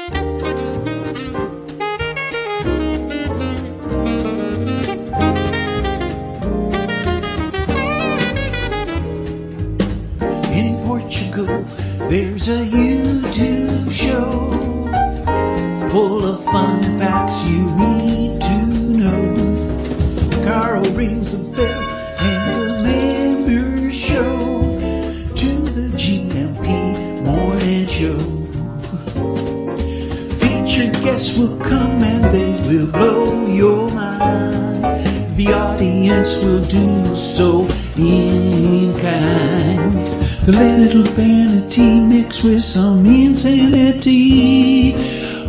In Portugal, there's a YouTube show full of fun facts you need to know. Carl rings the bell and the members show to the GMP morning show. Featured guests will come and they will blow your mind. The audience will do so in kind. The little vanity mixed with some insanity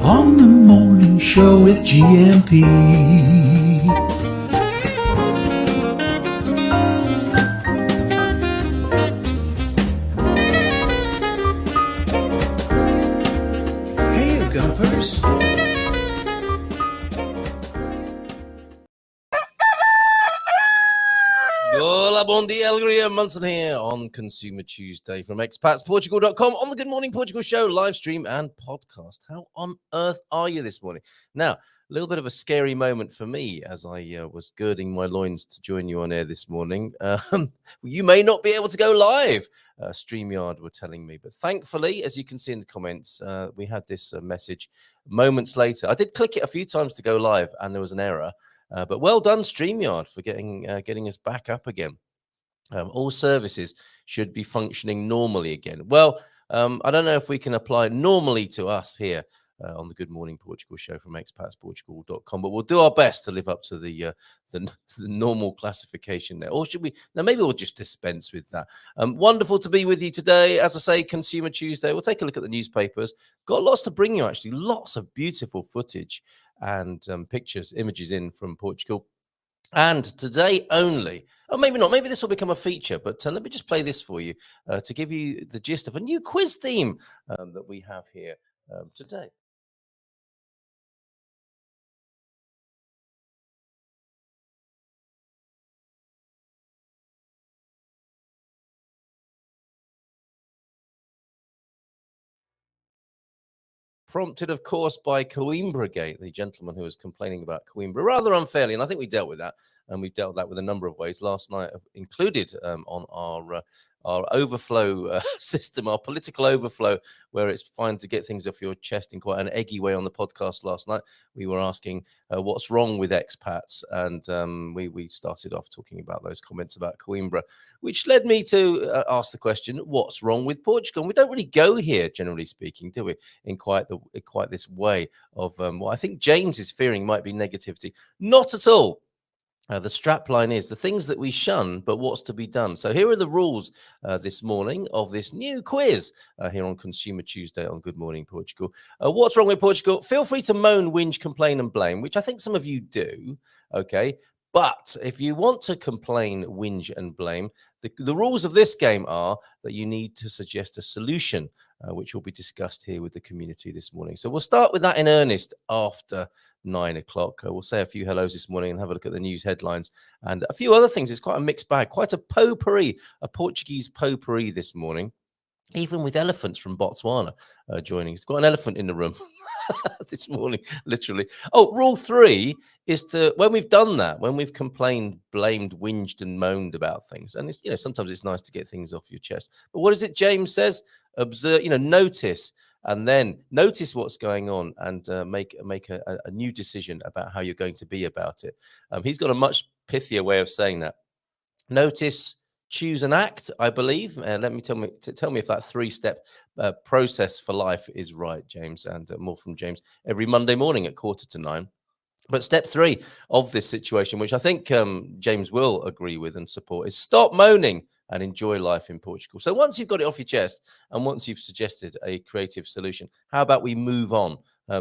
on the morning show with GMP. Hey, Gumpers. Hola, bon dia, alegria, Munson here on Consumer Tuesday from expat.portugal.com on the Good Morning Portugal show, live stream and podcast. How on earth are you this morning? Now, a little bit of a scary moment for me as I was girding my loins to join you on air this morning. You may not be able to go live, StreamYard were telling me. But thankfully, as you can see in the comments, we had this message moments later. I did click it a few times to go live and there was an error. But well done, StreamYard, for getting us back up again. All services should be functioning normally again. Well, I don't know if we can apply normally to us here on the Good Morning Portugal show from expat.portugal.com, but we'll do our best to live up to the normal classification there. Or should we? No, maybe we'll just dispense with that. Wonderful to be with you today. As I say, Consumer Tuesday. We'll take a look at the newspapers. Got lots to bring you, actually. Lots of beautiful footage and pictures, images in from Portugal. And today only, or maybe not, maybe this will become a feature, but let me just play this for you to give you the gist of a new quiz theme that we have here today. Prompted, of course, by Coimbragate, the gentleman who was complaining about Coimbra rather unfairly. And I think we dealt with that. And we've dealt with that with a number of ways. Last night included on our overflow system, our political overflow, where it's fine to get things off your chest in quite an eggy way on the podcast last night. We were asking what's wrong with expats. And we started off talking about those comments about Coimbra, which led me to ask the question, what's wrong with Portugal? And we don't really go here, generally speaking, do we, in quite this way of what I think James is fearing might be negativity. Not at all. The strap line is the things that we shun, but what's to be done. So here are the rules this morning of this new quiz here on Consumer Tuesday on Good Morning Portugal. What's wrong with Portugal? Feel free to moan, whinge, complain and blame, which I think some of you do, okay? But if you want to complain, whinge and blame, the rules of this game are that you need to suggest a solution, which will be discussed here with the community this morning. So we'll start with that in earnest after 9 o'clock. We'll say a few hellos this morning and have a look at the news headlines and a few other things. It's quite a mixed bag, quite a potpourri, a Portuguese potpourri this morning, even with elephants from Botswana joining. It's got an elephant in the room this morning, literally. Oh, rule 3 is to, when we've done that, when we've complained, blamed, whinged and moaned about things, and it's, sometimes it's nice to get things off your chest. But what is it James says? Observe, notice, and then notice what's going on and make a new decision about how you're going to be about it. He's got a much pithier way of saying that. Notice, choose and act, I believe. Let me tell me if that 3-step process for life is right, James, and more from James every Monday morning at 8:45. But step 3 of this situation, which I think James will agree with and support, is stop moaning and enjoy life in Portugal. So once you've got it off your chest and once you've suggested a creative solution, how about we move on?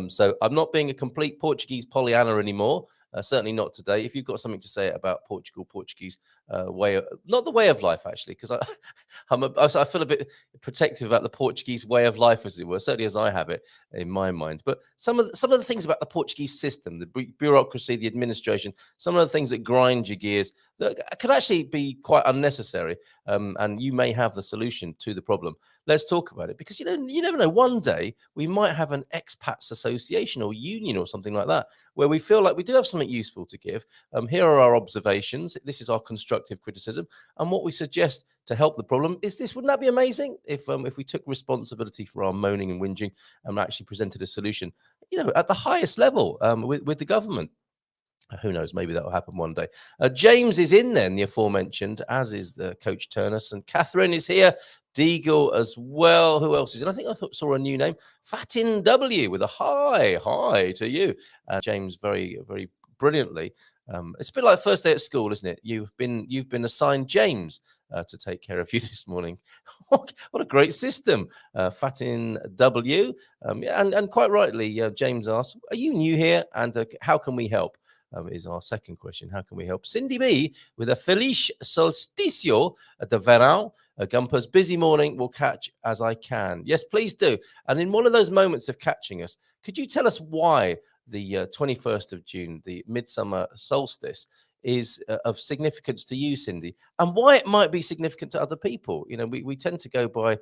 So I'm not being a complete Portuguese Pollyanna anymore. Certainly not today. If you've got something to say about Portuguese way, not the way of life, actually, because I feel a bit protective about the Portuguese way of life, as it were, certainly as I have it in my mind. But some of the things about the Portuguese system, the bureaucracy, the administration, some of the things that grind your gears, that could actually be quite unnecessary. And you may have the solution to the problem. let's talk about it, because you never know. One day we might have an expats association or union or something like that, where we feel like we do have something useful to give. Here are our observations. This is our constructive criticism, and what we suggest to help the problem is this. Wouldn't that be amazing if we took responsibility for our moaning and whinging and actually presented a solution, at the highest level, with the government? Who knows? Maybe that will happen one day. James is in there, the aforementioned, as is the Coach Turnus, and Catherine is here. Deagle as well. Who else is in? I think I saw a new name. Fatin W with a hi to you. James, very, very brilliantly. It's a bit like the first day at school, isn't it? You've been assigned James to take care of you this morning. What a great system. Fatin W. And quite rightly, James asks, are you new here? And how can we help? Is our second question. How can we help? Cindy B with a Feliz Solsticio de Verão. Gumpers, busy morning. Will catch as I can. Yes, please do. And in one of those moments of catching us, could you tell us why the 21st of June, the midsummer solstice, is of significance to you, Cindy, and why it might be significant to other people? We tend to go by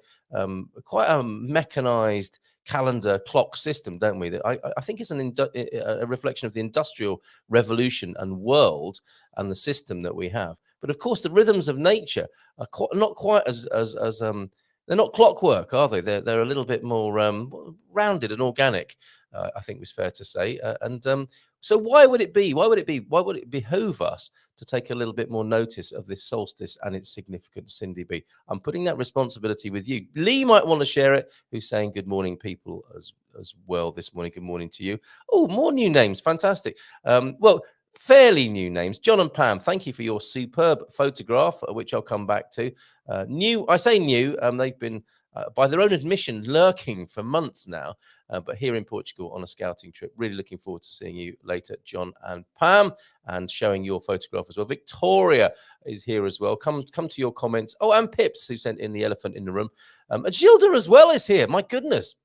quite a mechanized calendar clock system, don't we? That I think is a reflection of the industrial revolution and world and the system that we have. But of course, the rhythms of nature are not quite as they're not clockwork, are they? They're a little bit more rounded and organic. I think was fair to say. So why would it behoove us to take a little bit more notice of this solstice and its significance, Cindy B? I'm putting that responsibility with you. Lee might want to share it, who's saying good morning, people, as well this morning. Good morning to you. Oh, more new names. Fantastic. Well, fairly new names. John and Pam, thank you for your superb photograph, which I'll come back to. New, I say new, they've been, by their own admission, lurking for months now, but here in Portugal on a scouting trip. Really looking forward to seeing you later, John and Pam, and showing your photograph as well. Victoria is here as well. Come to your comments. Oh, and Pips, who sent in the elephant in the room. And Gilda as well is here. My goodness.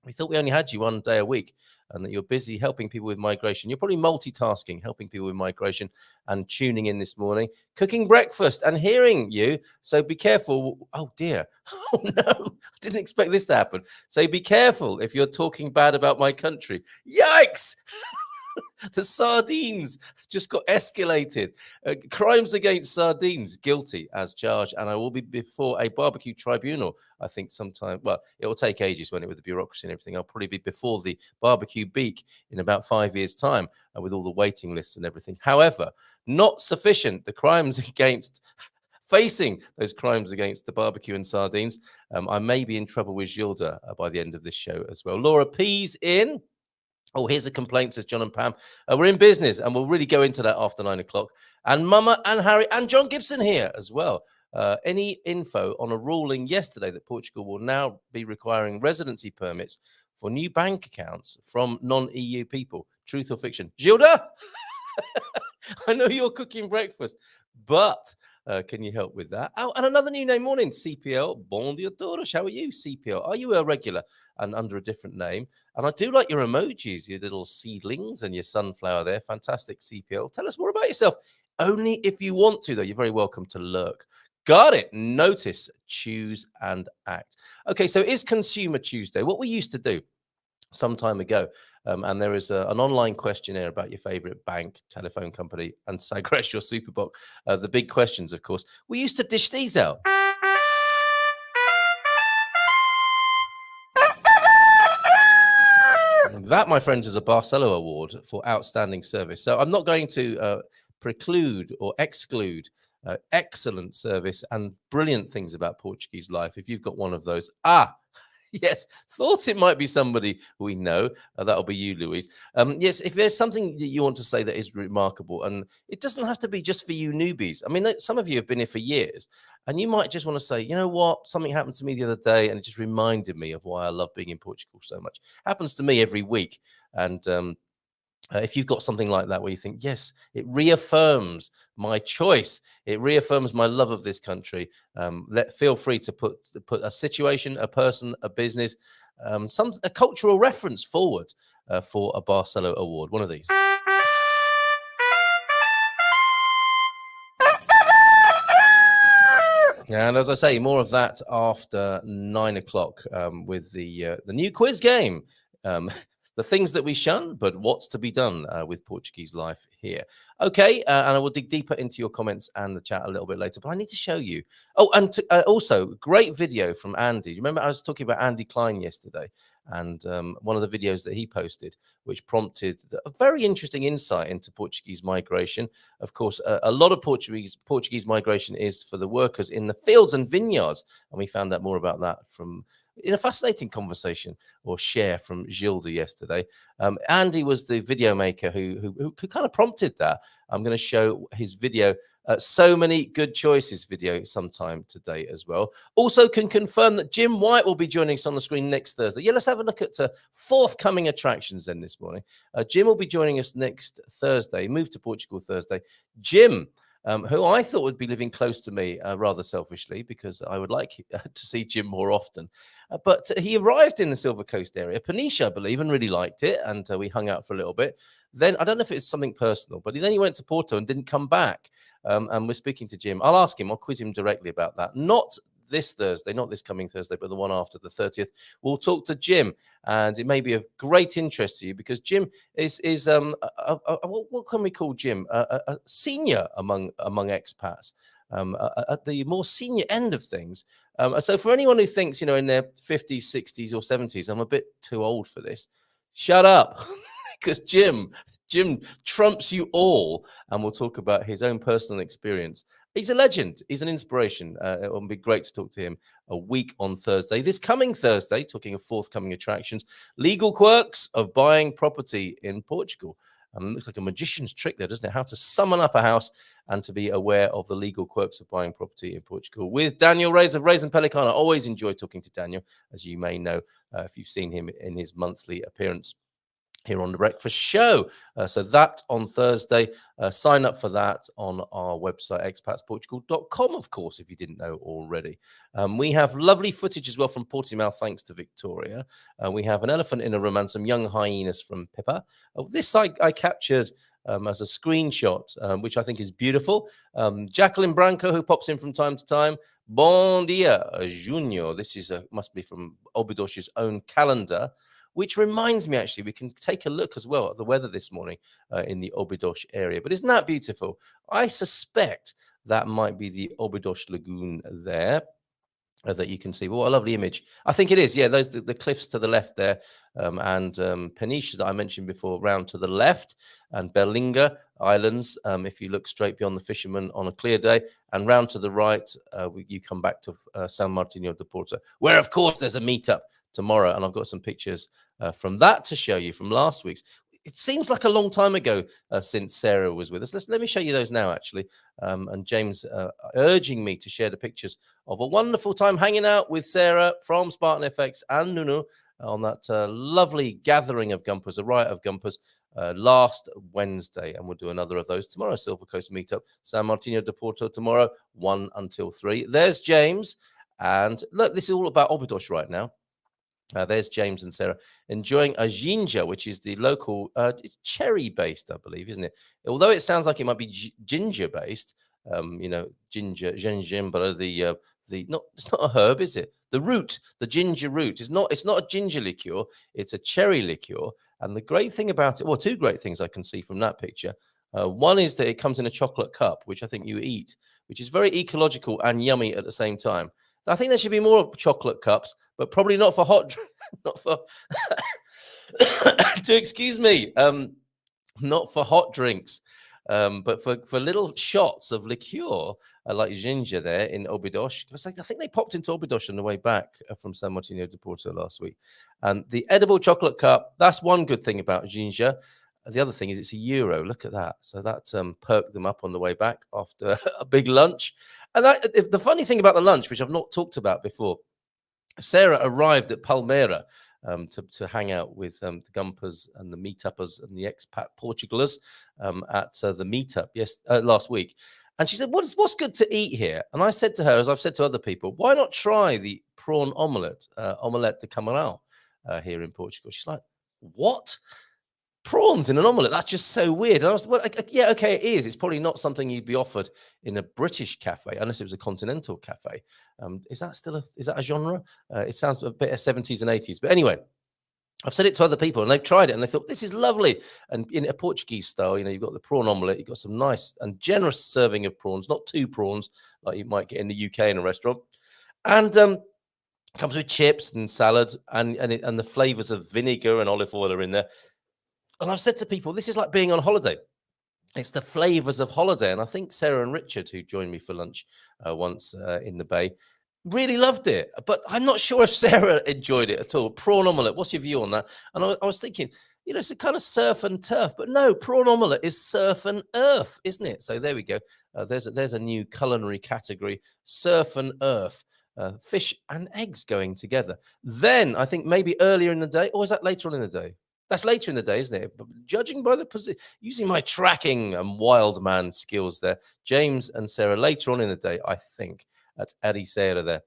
We thought we only had you one day a week and that you're busy helping people with migration. You're probably multitasking, helping people with migration and tuning in this morning, cooking breakfast and hearing you. So be careful. Oh, dear. Oh, no. I didn't expect this to happen. So be careful if you're talking bad about my country. Yikes. The sardines just got escalated. Crimes against sardines, guilty as charged. And I will be before a barbecue tribunal, I think sometime. Well, it will take ages with the bureaucracy and everything. I'll probably be before the barbecue beak in about 5 years' time with all the waiting lists and everything. However, not sufficient. The crimes against... Facing those crimes against the barbecue and sardines, I may be in trouble with Gilda by the end of this show as well. Laura P's in. Oh, here's a complaint, says John and Pam. We're in business, and we'll really go into that after 9 o'clock. And Mama and Harry and John Gibson here as well. Any info on a ruling yesterday that Portugal will now be requiring residency permits for new bank accounts from non-EU people? Truth or fiction? Gilda? I know you're cooking breakfast, but can you help with that? Oh, and another new name. Morning, CPL. Bon dia todos. How are you, CPL? Are you a regular and under a different name? And I do like your emojis, your little seedlings and your sunflower there. Fantastic, CPL. Tell us more about yourself. Only if you want to, though. You're very welcome to lurk. Got it. Notice, choose, and act. Okay, so it's Consumer Tuesday. What we used to do some time ago, and there is an online questionnaire about your favorite bank, telephone company, and Sagres, your Superbox. The big questions, of course. We used to dish these out. That, my friends, is a Barcelo Award for outstanding service. So I'm not going to preclude or exclude excellent service and brilliant things about Portuguese life. If you've got one of those, yes, thought it might be somebody we know. That'll be you, Louise. Yes, if there's something that you want to say that is remarkable, and it doesn't have to be just for you newbies. I mean, some of you have been here for years, and you might just want to say, you know what, something happened to me the other day, and it just reminded me of why I love being in Portugal so much. Happens to me every week, and if you've got something like that where you think, yes, it reaffirms my choice, it reaffirms my love of this country, feel free to put a situation, a person, a business, a cultural reference forward for a Barcelo Award. One of these. And as I say, more of that after 9 o'clock with the new quiz game. The things that we shun, but what's to be done with Portuguese life here. Okay, and I will dig deeper into your comments and the chat a little bit later, but I need to show you. Oh, and also, great video from Andy. Remember I was talking about Andy Klein yesterday, and one of the videos that he posted, which prompted a very interesting insight into Portuguese migration. Of course, a lot of Portuguese migration is for the workers in the fields and vineyards, and we found out more about that from in a fascinating conversation or share from Gilda yesterday. Andy was the video maker who kind of prompted that. I'm going to show his video, so many good choices video sometime today as well. Also can confirm that Jim White will be joining us on the screen next Thursday. Yeah, let's have a look at forthcoming attractions then this morning. Jim will be joining us next Thursday, moved to Portugal Thursday. Jim, who I thought would be living close to me, rather selfishly, because I would like to see Jim more often. But he arrived in the Silver Coast area, Peniche, I believe, and really liked it. And we hung out for a little bit. Then, I don't know if it's something personal, but then he went to Porto and didn't come back. And we're speaking to Jim. I'll ask him, I'll quiz him directly about that. Not this Thursday, not this coming Thursday, but the one after the 30th. We'll talk to Jim, and it may be of great interest to you because Jim is what can we call Jim? A senior among expats, at the more senior end of things. So for anyone who thinks, in their 50s, 60s, or 70s, I'm a bit too old for this, shut up. Because Jim trumps you all, and we'll talk about his own personal experience. He's a legend. He's an inspiration. It will be great to talk to him a week on Thursday. This coming Thursday, talking of forthcoming attractions, legal quirks of buying property in Portugal. It looks like a magician's trick there, doesn't it? How to summon up a house and to be aware of the legal quirks of buying property in Portugal. With Daniel Reis of Reis and Pelican. I always enjoy talking to Daniel, as you may know, if you've seen him in his monthly appearance here on the Breakfast Show. So that on Thursday. Sign up for that on our website, expatsportugal.com, of course, if you didn't know already. We have lovely footage as well from Portimao, thanks to Victoria. We have an elephant in a room and some young hyenas from Pippa. This I captured as a screenshot, which I think is beautiful. Jacqueline Branco, who pops in from time to time. Bon dia, Junior. This is must be from Obidosh's own calendar. Which reminds me, actually, we can take a look as well at the weather this morning in the Obidos area. But isn't that beautiful? I suspect that might be the Obidos Lagoon there that you can see. Well, what a lovely image. I think it is. Yeah, those the cliffs to the left there, and Peniche that I mentioned before, round to the left, and Berlinga Islands, if you look straight beyond the fishermen on a clear day, and round to the right, you come back to San Martino de Porto, where, of course, there's a meetup tomorrow, and I've got some pictures from that to show you from last week's. It seems like a long time ago since Sarah was with us. Let me show you those now, actually. And James urging me to share the pictures of a wonderful time hanging out with Sarah from Spartan FX and Nunu on that lovely gathering of Gumpers, a riot of Gumpers, last Wednesday. And we'll do another of those tomorrow. Silver Coast Meetup, San Martino de Porto tomorrow, 1 until 3. There's James. And look, this is all about Obidos right now. There's James and Sarah enjoying a ginger, which is the local, it's cherry-based, I believe, isn't it? Although it sounds like it might be ginger-based, ginger, gingembre, it's not a herb, is it? The root, the ginger root, it's not a ginger liqueur, it's a cherry liqueur. And the great thing about it, well, two great things I can see from that picture. One is that it comes in a chocolate cup, which I think you eat, which is very ecological and yummy at the same time. I think there should be more chocolate cups, but probably not for hot, not for, not for hot drinks, but for little shots of liqueur, like ginger there in Obidos. I think they popped into Obidos on the way back from San Martino de Porto last week. And the edible chocolate cup, that's one good thing about ginger. The other thing is it's €1. Look at that. So that perked them up on the way back after a big lunch. And the funny thing about the lunch, which I've not talked about before, Sarah arrived at Palmeira to hang out with the Gumpers and the Meetuppers and the Expat Portugalers at the meetup last week. And she said, what's good to eat here? And I said to her, as I've said to other people, why not try the prawn omelette, omelette de camarão here in Portugal? She's like, what? prawns in an omelette. That's just so weird. And I was, well, yeah, okay, it is. It's probably not something you'd be offered in a British cafe, unless it was a continental cafe. Is that a genre? It sounds a bit of 70s and 80s. But anyway, I've said it to other people and they've tried it and they thought, this is lovely. And in a Portuguese style, you've got the prawn omelette, you've got some nice and generous serving of prawns, not 2 prawns like you might get in the UK in a restaurant. And comes with chips and salads and the flavors of vinegar and olive oil are in there. And I've said to people, this is like being on holiday. It's the flavors of holiday. And I think Sarah and Richard, who joined me for lunch once in the Bay, really loved it. But I'm not sure if Sarah enjoyed it at all. Prawn omelette, what's your view on that? And I was thinking, it's a kind of surf and turf. But no, prawn omelette is surf and earth, isn't it? So there we go. There's a new culinary category, surf and earth. Fish and eggs going together. Then I think maybe earlier in the day, or is that later on in the day? That's later in the day, isn't it? But judging by the position, using my tracking and wild man skills there, James and Sarah later on in the day, I think. That's Eddie Sarah there.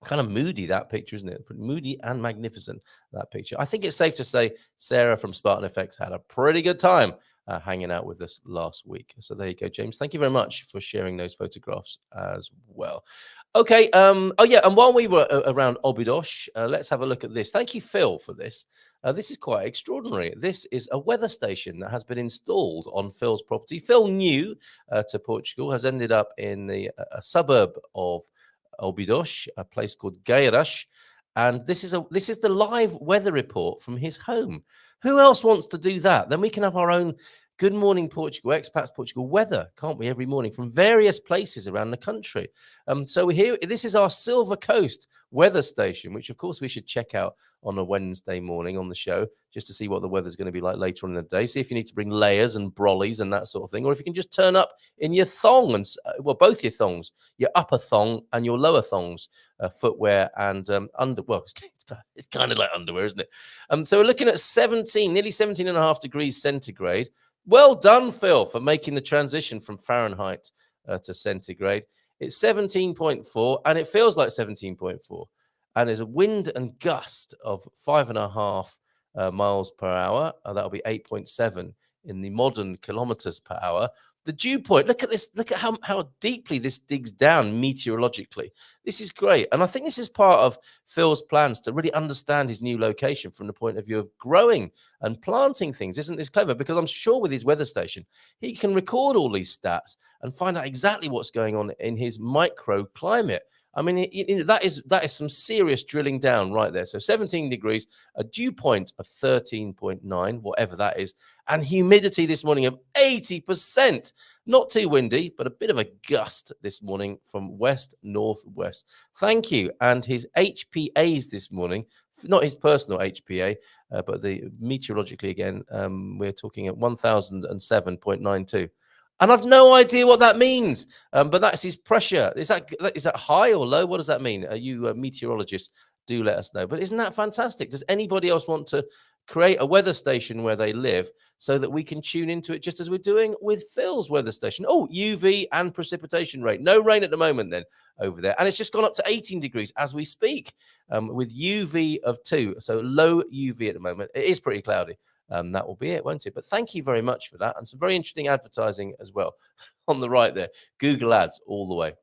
Kind of moody, that picture, isn't it? Moody and magnificent, that picture. I think it's safe to say Sarah from Spartan Effects had a pretty good time hanging out with us last week. So there you go, James. Thank you very much for sharing those photographs as well. Okay. Oh, yeah. And while we were around Obidos, let's have a look at this. Thank you, Phil, for this. This is quite extraordinary. This is a weather station that has been installed on Phil's property. Phil, new to Portugal, has ended up in a suburb of Obidos, a place called Gairas. And this is the live weather report from his home. Who else wants to do that? Then we can have our own Good Morning Portugal, Expats Portugal weather, can't we, every morning from various places around the country. So here, this is our Silver Coast weather station, which of course we should check out on a Wednesday morning on the show, just to see what the weather's going to be like later on in the day. See if you need to bring layers and brollies and that sort of thing, or if you can just turn up in your thong and, well, both your thongs, your upper thong and your lower thongs, footwear and under. Well, it's kind of like underwear, isn't it? So we're looking at nearly 17 and a half degrees centigrade. Well done, Phil, for making the transition from Fahrenheit to centigrade. It's 17.4, and it feels like 17.4. And there's a wind and gust of 5.5 miles per hour. That'll be 8.7 in the modern kilometers per hour. The dew point, look at this. Look at how deeply this digs down meteorologically. This is great. And I think this is part of Phil's plans to really understand his new location from the point of view of growing and planting things. Isn't this clever? Because I'm sure with his weather station, he can record all these stats and find out exactly what's going on in his microclimate. I mean, that is some serious drilling down right there. So 17 degrees, a dew point of 13.9, whatever that is, and humidity this morning of 80%. Not too windy, but a bit of a gust this morning from west northwest. Thank you. And his HPAs this morning, not his personal HPA, but the meteorologically again, we're talking at 1007.92. And I've no idea what that means, but that's his pressure. Is that high or low? What does that mean? You meteorologists, do let us know. But isn't that fantastic? Does anybody else want to create a weather station where they live so that we can tune into it just as we're doing with Phil's weather station? Oh, UV and precipitation rate. No rain at the moment then over there. And it's just gone up to 18 degrees as we speak with UV of 2. So low UV at the moment. It is pretty cloudy. That will be it, won't it? But thank you very much for that. And some very interesting advertising as well on the right there. Google ads all the way.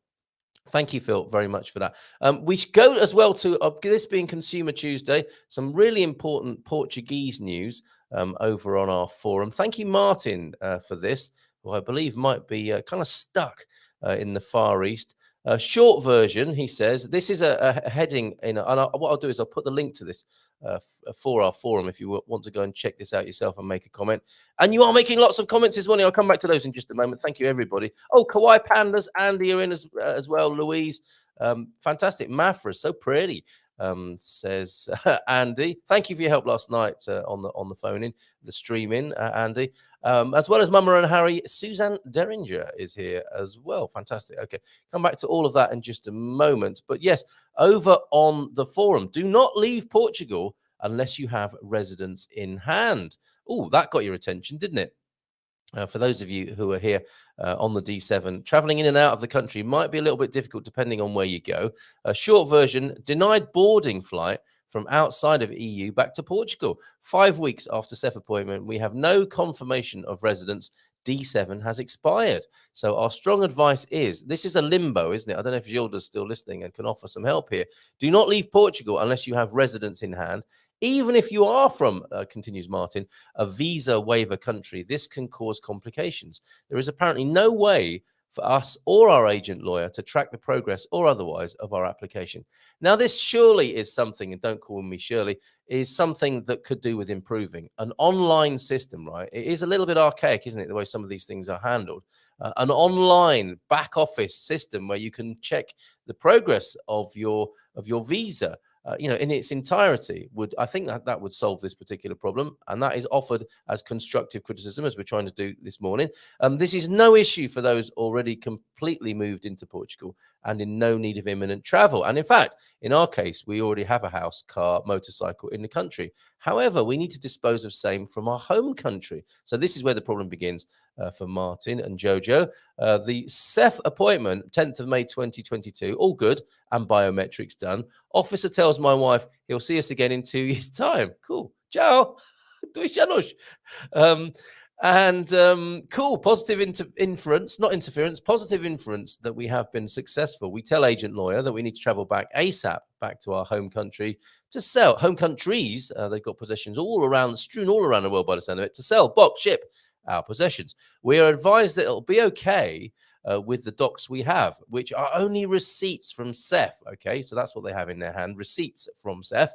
Thank you, Phil, very much for that. We go as well to this being Consumer Tuesday, some really important Portuguese news over on our forum. Thank you, Martin, for this, who I believe might be kind of stuck in the Far East. Short version, he says, this is a heading in, and what I'll do is I'll put the link to this for our forum if you want to go and check this out yourself and make a comment. And you are making lots of comments this morning. I'll come back to those in just a moment. Thank you, everybody. Oh, Kawaii Pandas, Andy are in as well. Louise, fantastic. Mafra, so pretty. Says Andy. Thank you for your help last night on the phone in, the stream in, Andy. As well as Mama and Harry, Suzanne Derringer is here as well. Fantastic. Okay, come back to all of that in just a moment. But yes, over on the forum, do not leave Portugal unless you have residence in hand. Oh, that got your attention, didn't it? For those of you who are here on the D7, traveling in and out of the country might be a little bit difficult depending on where you go. A short version, denied boarding flight from outside of EU back to Portugal. 5 weeks after CEF appointment, we have no confirmation of residence. D7 has expired. So our strong advice is, this is a limbo, isn't it? I don't know if Gilda's still listening and can offer some help here. Do not leave Portugal unless you have residence in hand. Even if you are from, continues Martin, a visa waiver country, this can cause complications. There is apparently no way for us or our agent lawyer to track the progress or otherwise of our application. Now, this surely is something, and don't call me Shirley, is something that could do with improving. An online system, right? It is a little bit archaic, isn't it, the way some of these things are handled. An online back office system where you can check the progress of your visa, in its entirety, I think that would solve this particular problem, and that is offered as constructive criticism, as we're trying to do this morning. This is no issue for those already completely moved into Portugal and in no need of imminent travel. And in fact, in our case, we already have a house, car, motorcycle in the country. However, we need to dispose of same from our home country. So this is where the problem begins for Martin and Jojo. The CEF appointment, 10th of May 2022, all good, and biometrics done. Officer tells my wife he'll see us again in 2 years' time. Cool. Ciao. Cool, positive inference, not interference, positive inference that we have been successful. We tell agent lawyer that we need to travel back ASAP, back to our home country to sell. Home countries, they've got possessions strewn all around the world by the sound of it, to sell, box, ship our possessions. We are advised that it'll be okay with the docs we have, which are only receipts from CEF. Okay, so that's what they have in their hand, receipts from CEF,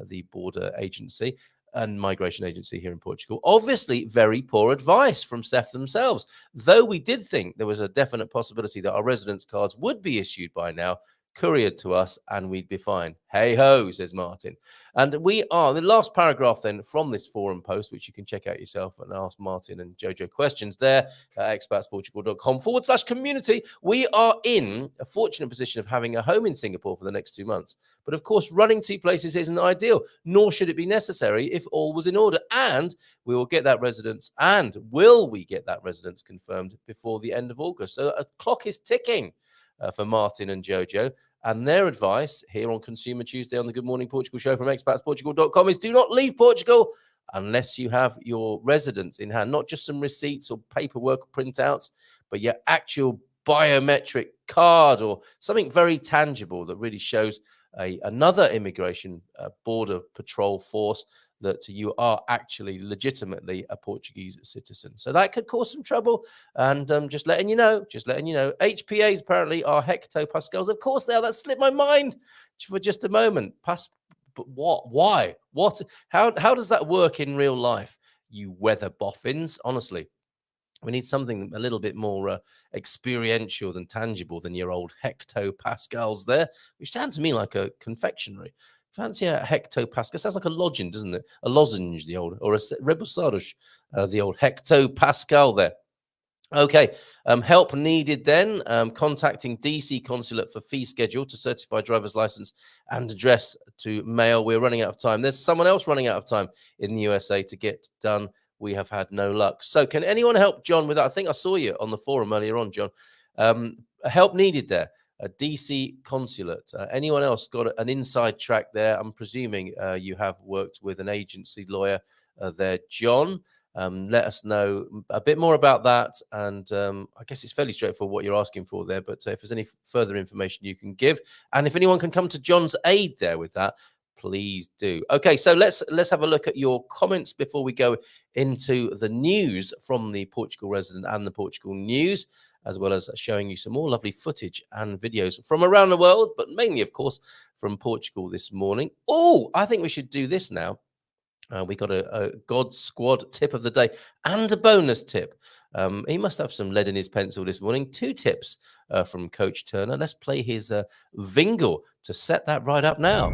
the border agency and migration agency here in Portugal. Obviously, very poor advice from CEF themselves, though we did think there was a definite possibility that our residence cards would be issued by now, couriered to us, and we'd be fine. Hey ho, says Martin. And we are, the last paragraph then from this forum post, which you can check out yourself and ask Martin and Jojo questions there at expatsportugal.com/community. We are in a fortunate position of having a home in Singapore for the next 2 months. But of course, running 2 places isn't ideal, nor should it be necessary if all was in order. And we will get that residence, and will we get that residence confirmed before the end of August? So a clock is ticking for Martin and Jojo. And their advice here on Consumer Tuesday on the Good Morning Portugal show from expasportugal.com is, do not leave Portugal unless you have your residence in hand, not just some receipts or paperwork or printouts, but your actual biometric card or something very tangible that really shows another immigration border patrol force that you are actually legitimately a Portuguese citizen. So that could cause some trouble. And just letting you know. HPAs apparently are hectopascals. Of course they are. That slipped my mind for just a moment. But what? Why? What? How does that work in real life, you weather boffins? Honestly, we need something a little bit more experiential than tangible than your old hectopascals there, which sounds to me like a confectionery. Fancy a hectopascal. Sounds like a lozenge, doesn't it? A lozenge, the old, or a rebusados, the old hectopascal there. Okay, help needed then. Contacting DC Consulate for fee schedule to certify driver's license and address to mail. We're running out of time. There's someone else running out of time in the USA to get done. We have had no luck. So can anyone help John with that? I think I saw you on the forum earlier on, John. Help needed there. A DC Consulate. Anyone else got an inside track there? I'm presuming you have worked with an agency lawyer there, John. Let us know a bit more about that. And I guess it's fairly straightforward what you're asking for there. But if there's any further information you can give, and if anyone can come to John's aid there with that, please do. Okay, so let's have a look at your comments before we go into the news from the Portugal Resident and the Portugal News, as well as showing you some more lovely footage and videos from around the world, but mainly, of course, from Portugal this morning. Oh, I think we should do this now. We got a God Squad tip of the day and a bonus tip. He must have some lead in his pencil this morning. 2 tips from Coach Turner. Let's play his Vingle to set that right up now.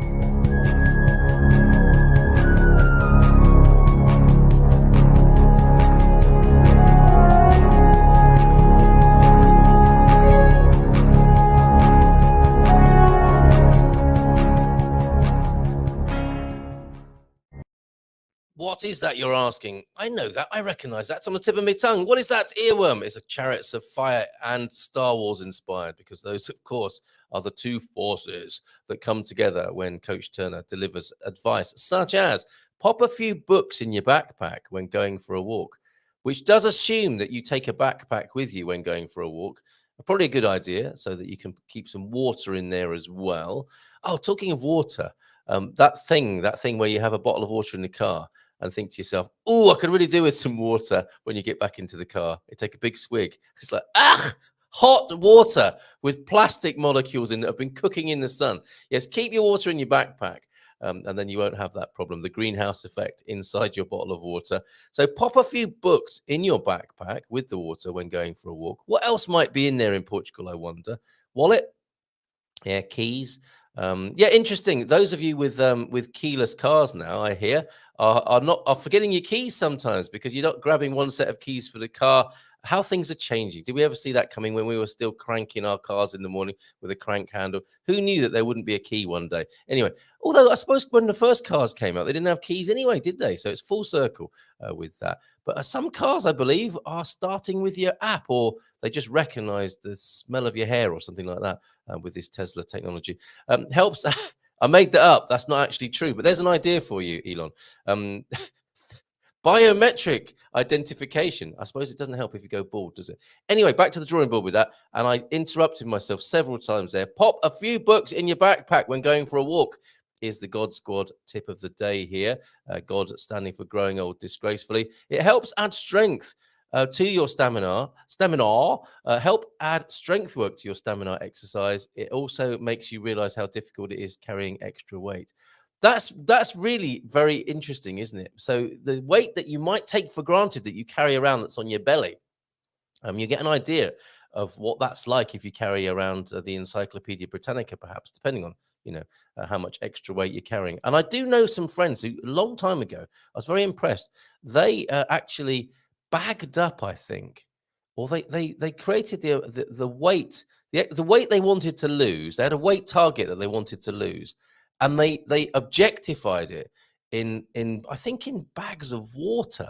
What is that you're asking? I know that. I recognize that. It's on the tip of my tongue. What is that earworm? It's a Chariots of Fire and Star Wars inspired, because those, of course, are the two forces that come together when Coach Turner delivers advice, such as pop a few books in your backpack when going for a walk, which does assume that you take a backpack with you when going for a walk. Probably a good idea, so that you can keep some water in there as well. Oh, talking of water, that thing where you have a bottle of water in the car and think to yourself, oh, I could really do with some water when you get back into the car. You take a big swig. It's like, hot water with plastic molecules in that have been cooking in the sun. Yes, keep your water in your backpack. And then you won't have that problem, the greenhouse effect inside your bottle of water. So pop a few books in your backpack with the water when going for a walk. What else might be in there in Portugal, I wonder? Wallet? Yeah, keys. Yeah, interesting. Those of you with keyless cars now, I hear, are forgetting your keys sometimes, because you're not grabbing one set of keys for the car. How things are changing. Did we ever see that coming when we were still cranking our cars in the morning with a crank handle? Who knew that there wouldn't be a key one day? Anyway, although I suppose when the first cars came out, they didn't have keys anyway, did they? So it's full circle with that. But some cars, I believe, are starting with your app, or they just recognize the smell of your hair or something like that with this Tesla technology. Helps. I made that up. That's not actually true, but there's an idea for you, Elon. Biometric identification. I suppose it doesn't help if you go bald, does it? Anyway, back to the drawing board with that. And I interrupted myself several times there. Pop a few books in your backpack when going for a walk is the God Squad tip of the day here. God standing for growing old disgracefully. It helps add strength to your stamina. Help add strength work to your stamina exercise. It also makes you realize how difficult it is carrying extra weight. That's really very interesting, isn't it? So the weight that you might take for granted that you carry around that's on your belly, you get an idea of what that's like if you carry around the Encyclopedia Britannica, perhaps, depending on how much extra weight you're carrying. And I do know some friends who, a long time ago, I was very impressed. They actually bagged up, I think, or they created the weight the weight they wanted to lose. They had a weight target that they wanted to lose, and they objectified it in I think in bags of water,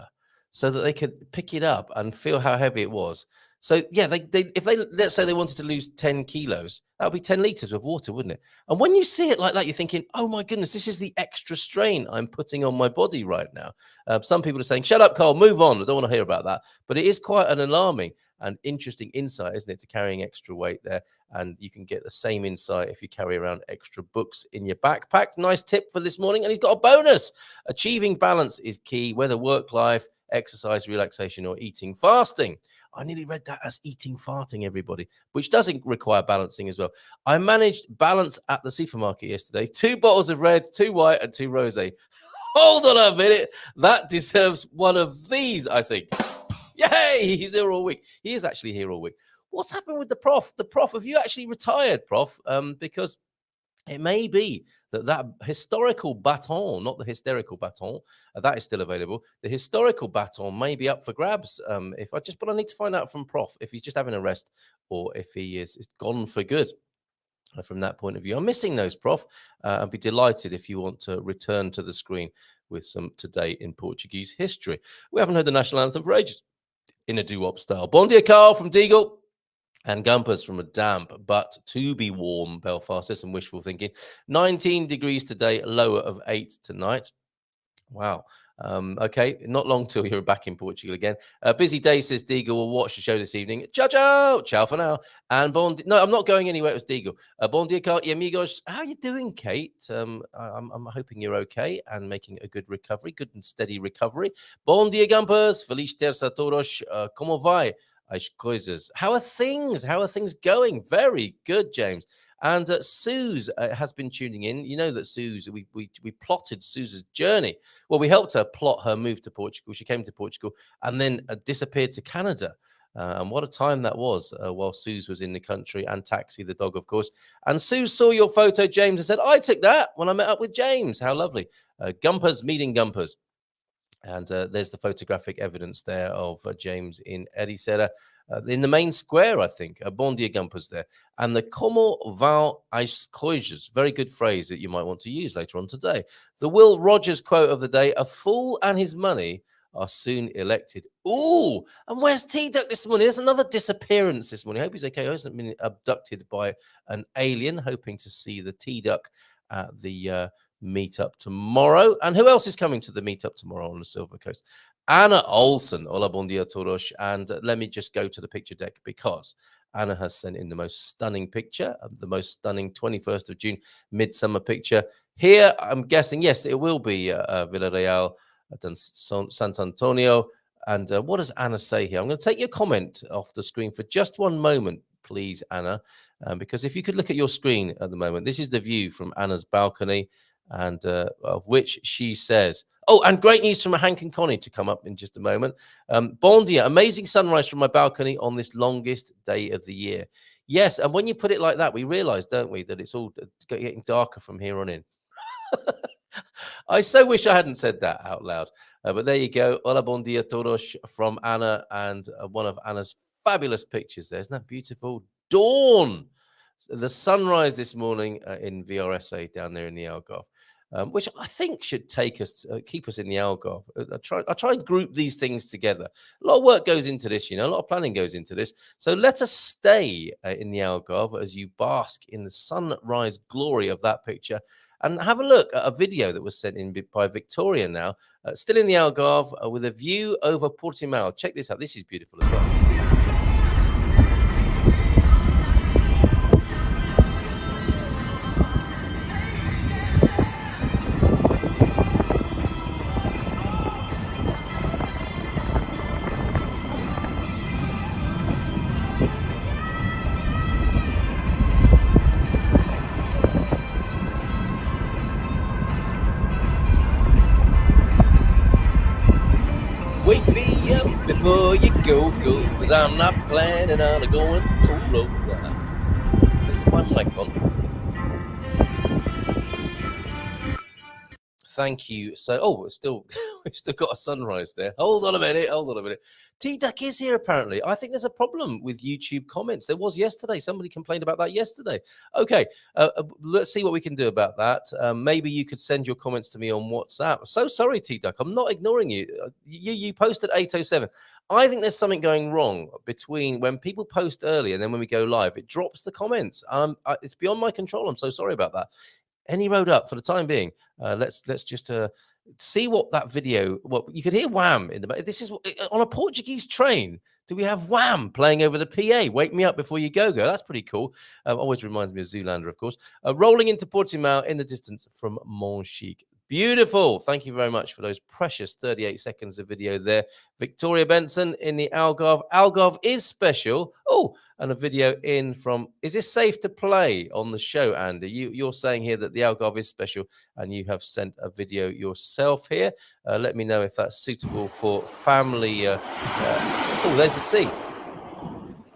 so that they could pick it up and feel how heavy it was. So yeah, if they let's say they wanted to lose 10 kilos, that would be 10 liters of water, wouldn't it? And when you see it like that, you're thinking, oh my goodness, this is the extra strain I'm putting on my body right now. Some people are saying, shut up, Carl, move on. I don't want to hear about that. But it is quite an alarming and interesting insight, isn't it, to carrying extra weight there. And you can get the same insight if you carry around extra books in your backpack. Nice tip for this morning. And he's got a bonus. Achieving balance is key, whether work life, exercise, relaxation, or eating, fasting. I nearly read that as eating, farting, everybody, which doesn't require balancing as well. I managed balance at the supermarket yesterday. 2 bottles of red, 2 white, and 2 rosé. Hold on a minute. That deserves one of these, I think. Yay! He's here all week. He is actually here all week. What's happened with the prof? The prof, have you actually retired, prof? Because it may be that historical baton, not the hysterical baton, that is still available. The historical baton may be up for grabs. But I need to find out from prof if he's just having a rest or if he is gone for good. From that point of view, I'm missing those, prof. I'd be delighted if you want to return to the screen with some Today in Portuguese history. We haven't heard the national anthem for ages in a doo-wop style. Bon dia, Carl from Deagle. And Gumpers from a damp but to be warm Belfast. There's some wishful thinking. 19 degrees today, lower of 8 tonight. Wow. Okay, not long till you're back in Portugal again. Busy day, says Deagle. We'll watch the show this evening. Ciao, ciao for now. And no, I'm not going anywhere. It was Deagle. Bon dia, Kate, amigos. How are you doing, Kate? I'm hoping you're okay and making a good recovery, good and steady recovery. Bon dia, Gumpers. Feliz terça a todos. Como vai? How are things? How are things going? Very good, James. And Suze has been tuning in. You know that Suze, we plotted Suze's journey. Well, we helped her plot her move to Portugal. She came to Portugal and then disappeared to Canada. And what a time that was while Suze was in the country, and Taxi, the dog, of course. And Suze saw your photo, James, and said, I took that when I met up with James. How lovely. Gumpers meeting Gumpers. And there's the photographic evidence there of James in Ericeira. in the main square, I think. Bon dia Gumpers there. And the Como vão as coisas, very good phrase that you might want to use later on today. The Will Rogers quote of the day, a fool and his money are soon elected. Ooh, and where's T-Duck this morning? There's another disappearance this morning. I hope he's okay. He hasn't been abducted by an alien. Hoping to see the T-Duck at the meetup tomorrow. And who else is coming to the meetup tomorrow on the Silver Coast? Anna Olsen. Hola, bon dia todos. And let me just go to the picture deck because Anna has sent in the most stunning picture, the most stunning 21st of June midsummer picture. Here, I'm guessing, yes, it will be Villarreal, San Antonio. And what does Anna say here? I'm going to take your comment off the screen for just one moment, please, Anna, because if you could look at your screen at the moment, this is the view from Anna's balcony, and of which she says, oh, and great news from Hank and Connie to come up in just a moment. Bon dia, amazing sunrise from my balcony on this longest day of the year. Yes, and when you put it like that, we realize, don't we, that it's all getting darker from here on in. I so wish I hadn't said that out loud. But there you go. Hola, bon dia todos from Anna, and one of Anna's fabulous pictures there. Isn't that beautiful? Dawn. The sunrise this morning in VRSA down there in the Algarve. Which I think should take us, keep us in the Algarve. I try and group these things together. A lot of work goes into this, a lot of planning goes into this. So let us stay in the Algarve as you bask in the sunrise glory of that picture, and have a look at a video that was sent in by Victoria now, still in the Algarve with a view over Portimao. Check this out. This is beautiful as well. Wake me up before you go, cause I'm not planning on going solo. Is my mic on? Thank you. So, we've still got a sunrise there. Hold on a minute. T-Duck is here, apparently. I think there's a problem with YouTube comments. There was yesterday. Somebody complained about that yesterday. Okay, let's see what we can do about that. Maybe you could send your comments to me on WhatsApp. So sorry, T-Duck. I'm not ignoring you. You posted 8:07. I think there's something going wrong between when people post early and then when we go live, it drops the comments. It's beyond my control. I'm so sorry about that. Any road up for the time being. Let's just see what that video. Well, you could hear Wham in the back. This is on a Portuguese train. Do we have Wham playing over the PA? Wake me up before you go. That's pretty cool. Always reminds me of Zoolander, of course. Rolling into Portimao in the distance from Montchique. Beautiful. Thank you very much for those precious 38 seconds of video there. Victoria Benson in the Algarve. Algarve is special. Oh, and a video in from, is this safe to play on the show, Andy? You're saying here that the Algarve is special, and you have sent a video yourself here. Let me know if that's suitable for family. Oh, there's the sea.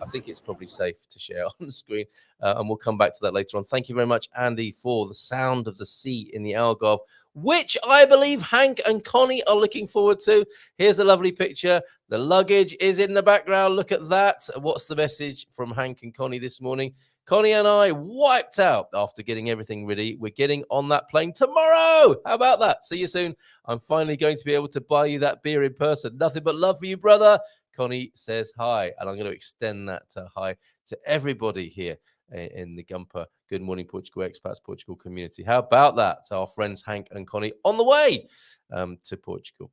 I think it's probably safe to share on the screen, and we'll come back to that later on. Thank you very much, Andy, for the sound of the sea in the Algarve, which I believe Hank and Connie are looking forward to. Here's a lovely picture. The luggage is in the background. Look at that. What's the message from Hank and Connie this morning? Connie and I wiped out after getting everything ready. We're getting on that plane tomorrow. How about that? See you soon. I'm finally going to be able to buy you that beer in person. Nothing but love for you, brother. Connie says hi, and I'm going to extend that hi to everybody here in the Gumper Good Morning Portugal Expats Portugal community. How about that? Our friends Hank and Connie on the way to Portugal.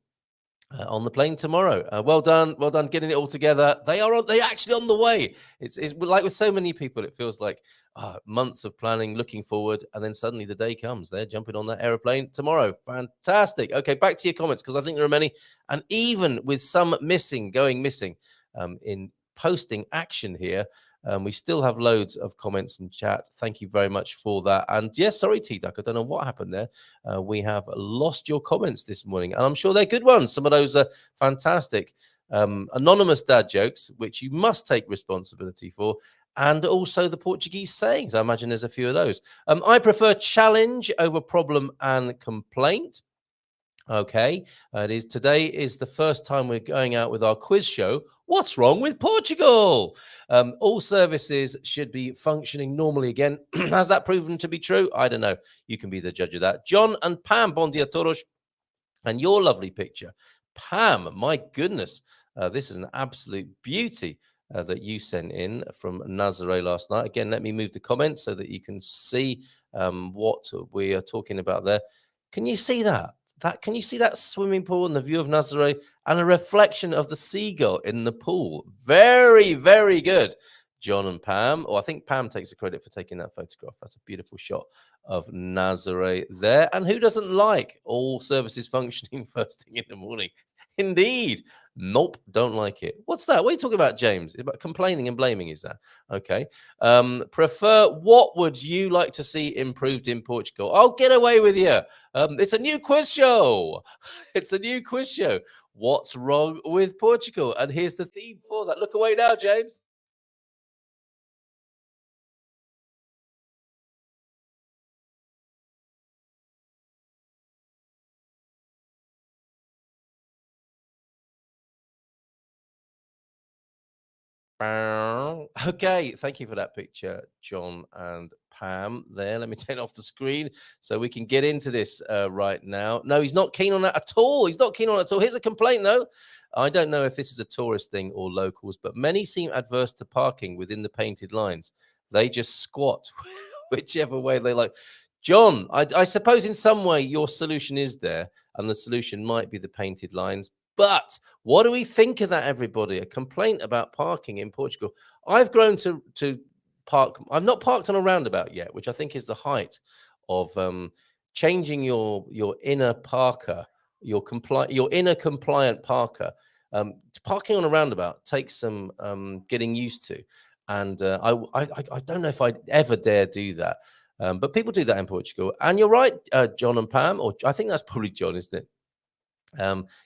On the plane tomorrow. Well done getting it all together. They're actually on the way. It's like with so many people, it feels like months of planning, looking forward, and then suddenly the day comes. They're jumping on that aeroplane tomorrow. Fantastic. Okay, back to your comments, because I think there are many, and even with some going missing in posting action here, we still have loads of comments and chat. Thank you very much for that. And yes, sorry, T-Duck, I don't know what happened there. We have lost your comments this morning, and I'm sure they're good ones. Some of those are fantastic anonymous dad jokes, which you must take responsibility for, and also the Portuguese sayings. I imagine there's a few of those. I prefer challenge over problem and complaint. Okay, today is the first time we're going out with our quiz show. What's wrong with Portugal? All services should be functioning normally again. Has that proven to be true? I don't know. You can be the judge of that. John and Pam, bon dia todos, and your lovely picture. Pam, my goodness, this is an absolute beauty that you sent in from Nazare last night. Again, let me move the comments so that you can see what we are talking about there. Can you see that? Can you see that swimming pool and the view of Nazare and a reflection of the seagull in the pool? Very, very good. John and Pam. Oh, I think Pam takes the credit for taking that photograph. That's a beautiful shot of Nazare there. And who doesn't like all services functioning first thing in the morning? Indeed. Nope, don't like it. What's that? What are you talking about, James? About complaining and blaming, is that? Okay. What would you like to see improved in Portugal? Oh, get away with you. It's a new quiz show. It's a new quiz show. What's wrong with Portugal? And here's the theme for that. Look away now, James. Okay, thank you for that picture, John and Pam. There, let me take it off the screen so we can get into this right now. No, he's not keen on that at all. He's not keen on it at all. Here's a complaint, though. I don't know if this is a tourist thing or locals, but many seem adverse to parking within the painted lines. They just squat whichever way they like. John, I suppose in some way your solution is there, and the solution might be the painted lines. But what do we think of that, everybody? A complaint about parking in Portugal. I've grown to park. I've not parked on a roundabout yet, which I think is the height of changing your inner parker, your inner compliant parker. Parking on a roundabout takes some getting used to, and I don't know if I'd ever dare do that. But people do that in Portugal, and you're right, John and Pam, or I think that's probably John, isn't it?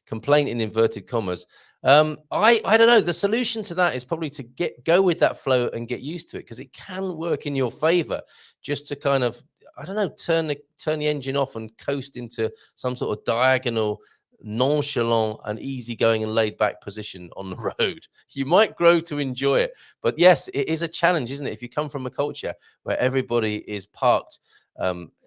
Complaint in inverted commas. I don't know. The solution to that is probably to go with that flow and get used to it, because it can work in your favor. Just to kind of, I don't know, turn the engine off and coast into some sort of diagonal, nonchalant and easygoing and laid back position on the road. You might grow to enjoy it, but yes, it is a challenge, isn't it? If you come from a culture where everybody is parked,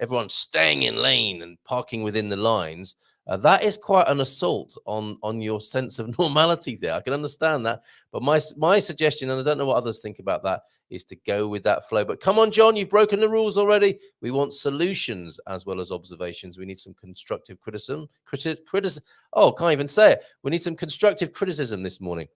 everyone's staying in lane and parking within the lines. That is quite an assault on your sense of normality there. I can understand that. But my suggestion, and I don't know what others think about that, is to go with that flow. But come on, John, you've broken the rules already. We want solutions as well as observations. We need some constructive criticism. Oh, can't even say it. We need some constructive criticism this morning.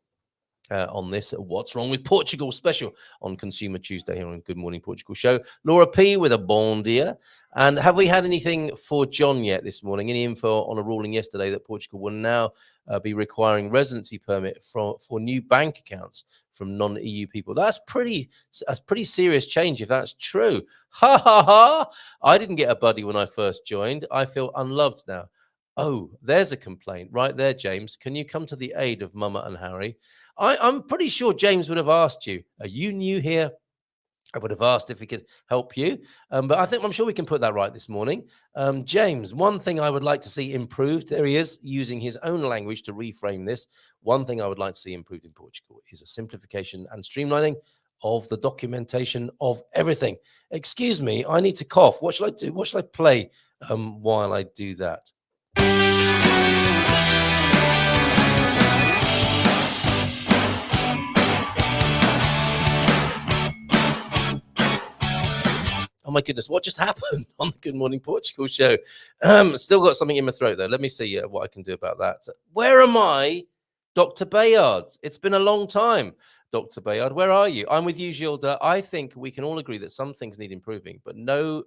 On this What's Wrong with Portugal special on Consumer Tuesday here on Good Morning Portugal show. Laura P with a bon dia. And have we had anything for John yet this morning? Any info on a ruling yesterday that Portugal will now be requiring residency permit for new bank accounts from non-EU people? That's pretty serious change if that's true. Ha ha ha! I didn't get a buddy when I first joined. I feel unloved now. Oh, there's a complaint right there, James. Can you come to the aid of Mama and Harry? I'm pretty sure James would have asked you, are you new here? I would have asked if he could help you. But I'm sure we can put that right this morning. James, one thing I would like to see improved, there he is, using his own language to reframe this. One thing I would like to see improved in Portugal is a simplification and streamlining of the documentation of everything. Excuse me, I need to cough. What shall I do? What shall I play while I do that? Oh my goodness, what just happened on the Good Morning Portugal show? Still got something in my throat though. Let me see what I can do about that. Where am I, Dr. Bayard? It's been a long time, Dr. Bayard. Where are you? I'm with you, Gilda. I think we can all agree that some things need improving, but no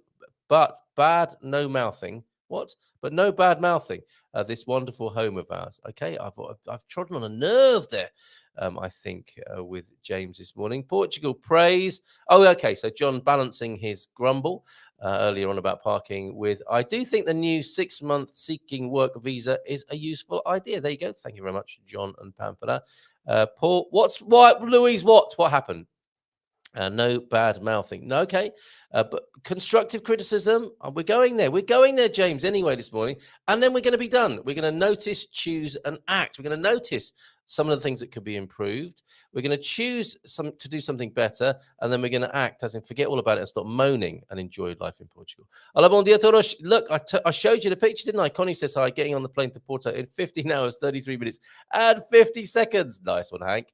mouthing. What? But no bad mouthing. This wonderful home of ours. Okay, I've trodden on a nerve there. I think with James this morning. Portugal praise. Oh, okay. So John balancing his grumble earlier on about parking with, I do think the new 6-month seeking work visa is a useful idea. There you go. Thank you very much, John and Pam, for that. Paul, Louise, what happened? No bad mouthing. No, okay. But constructive criticism, we're going there. We're going there, James, anyway, this morning. And then we're going to be done. We're going to notice, choose, and act. We're going to notice some of the things that could be improved. We're going to choose to do something better. And then we're going to act, as in forget all about it and stop moaning and enjoy life in Portugal. Hola, bon dia todos. Look, I showed you the picture, didn't I? Connie says hi, getting on the plane to Porto in 15 hours, 33 minutes, and 50 seconds. Nice one, Hank.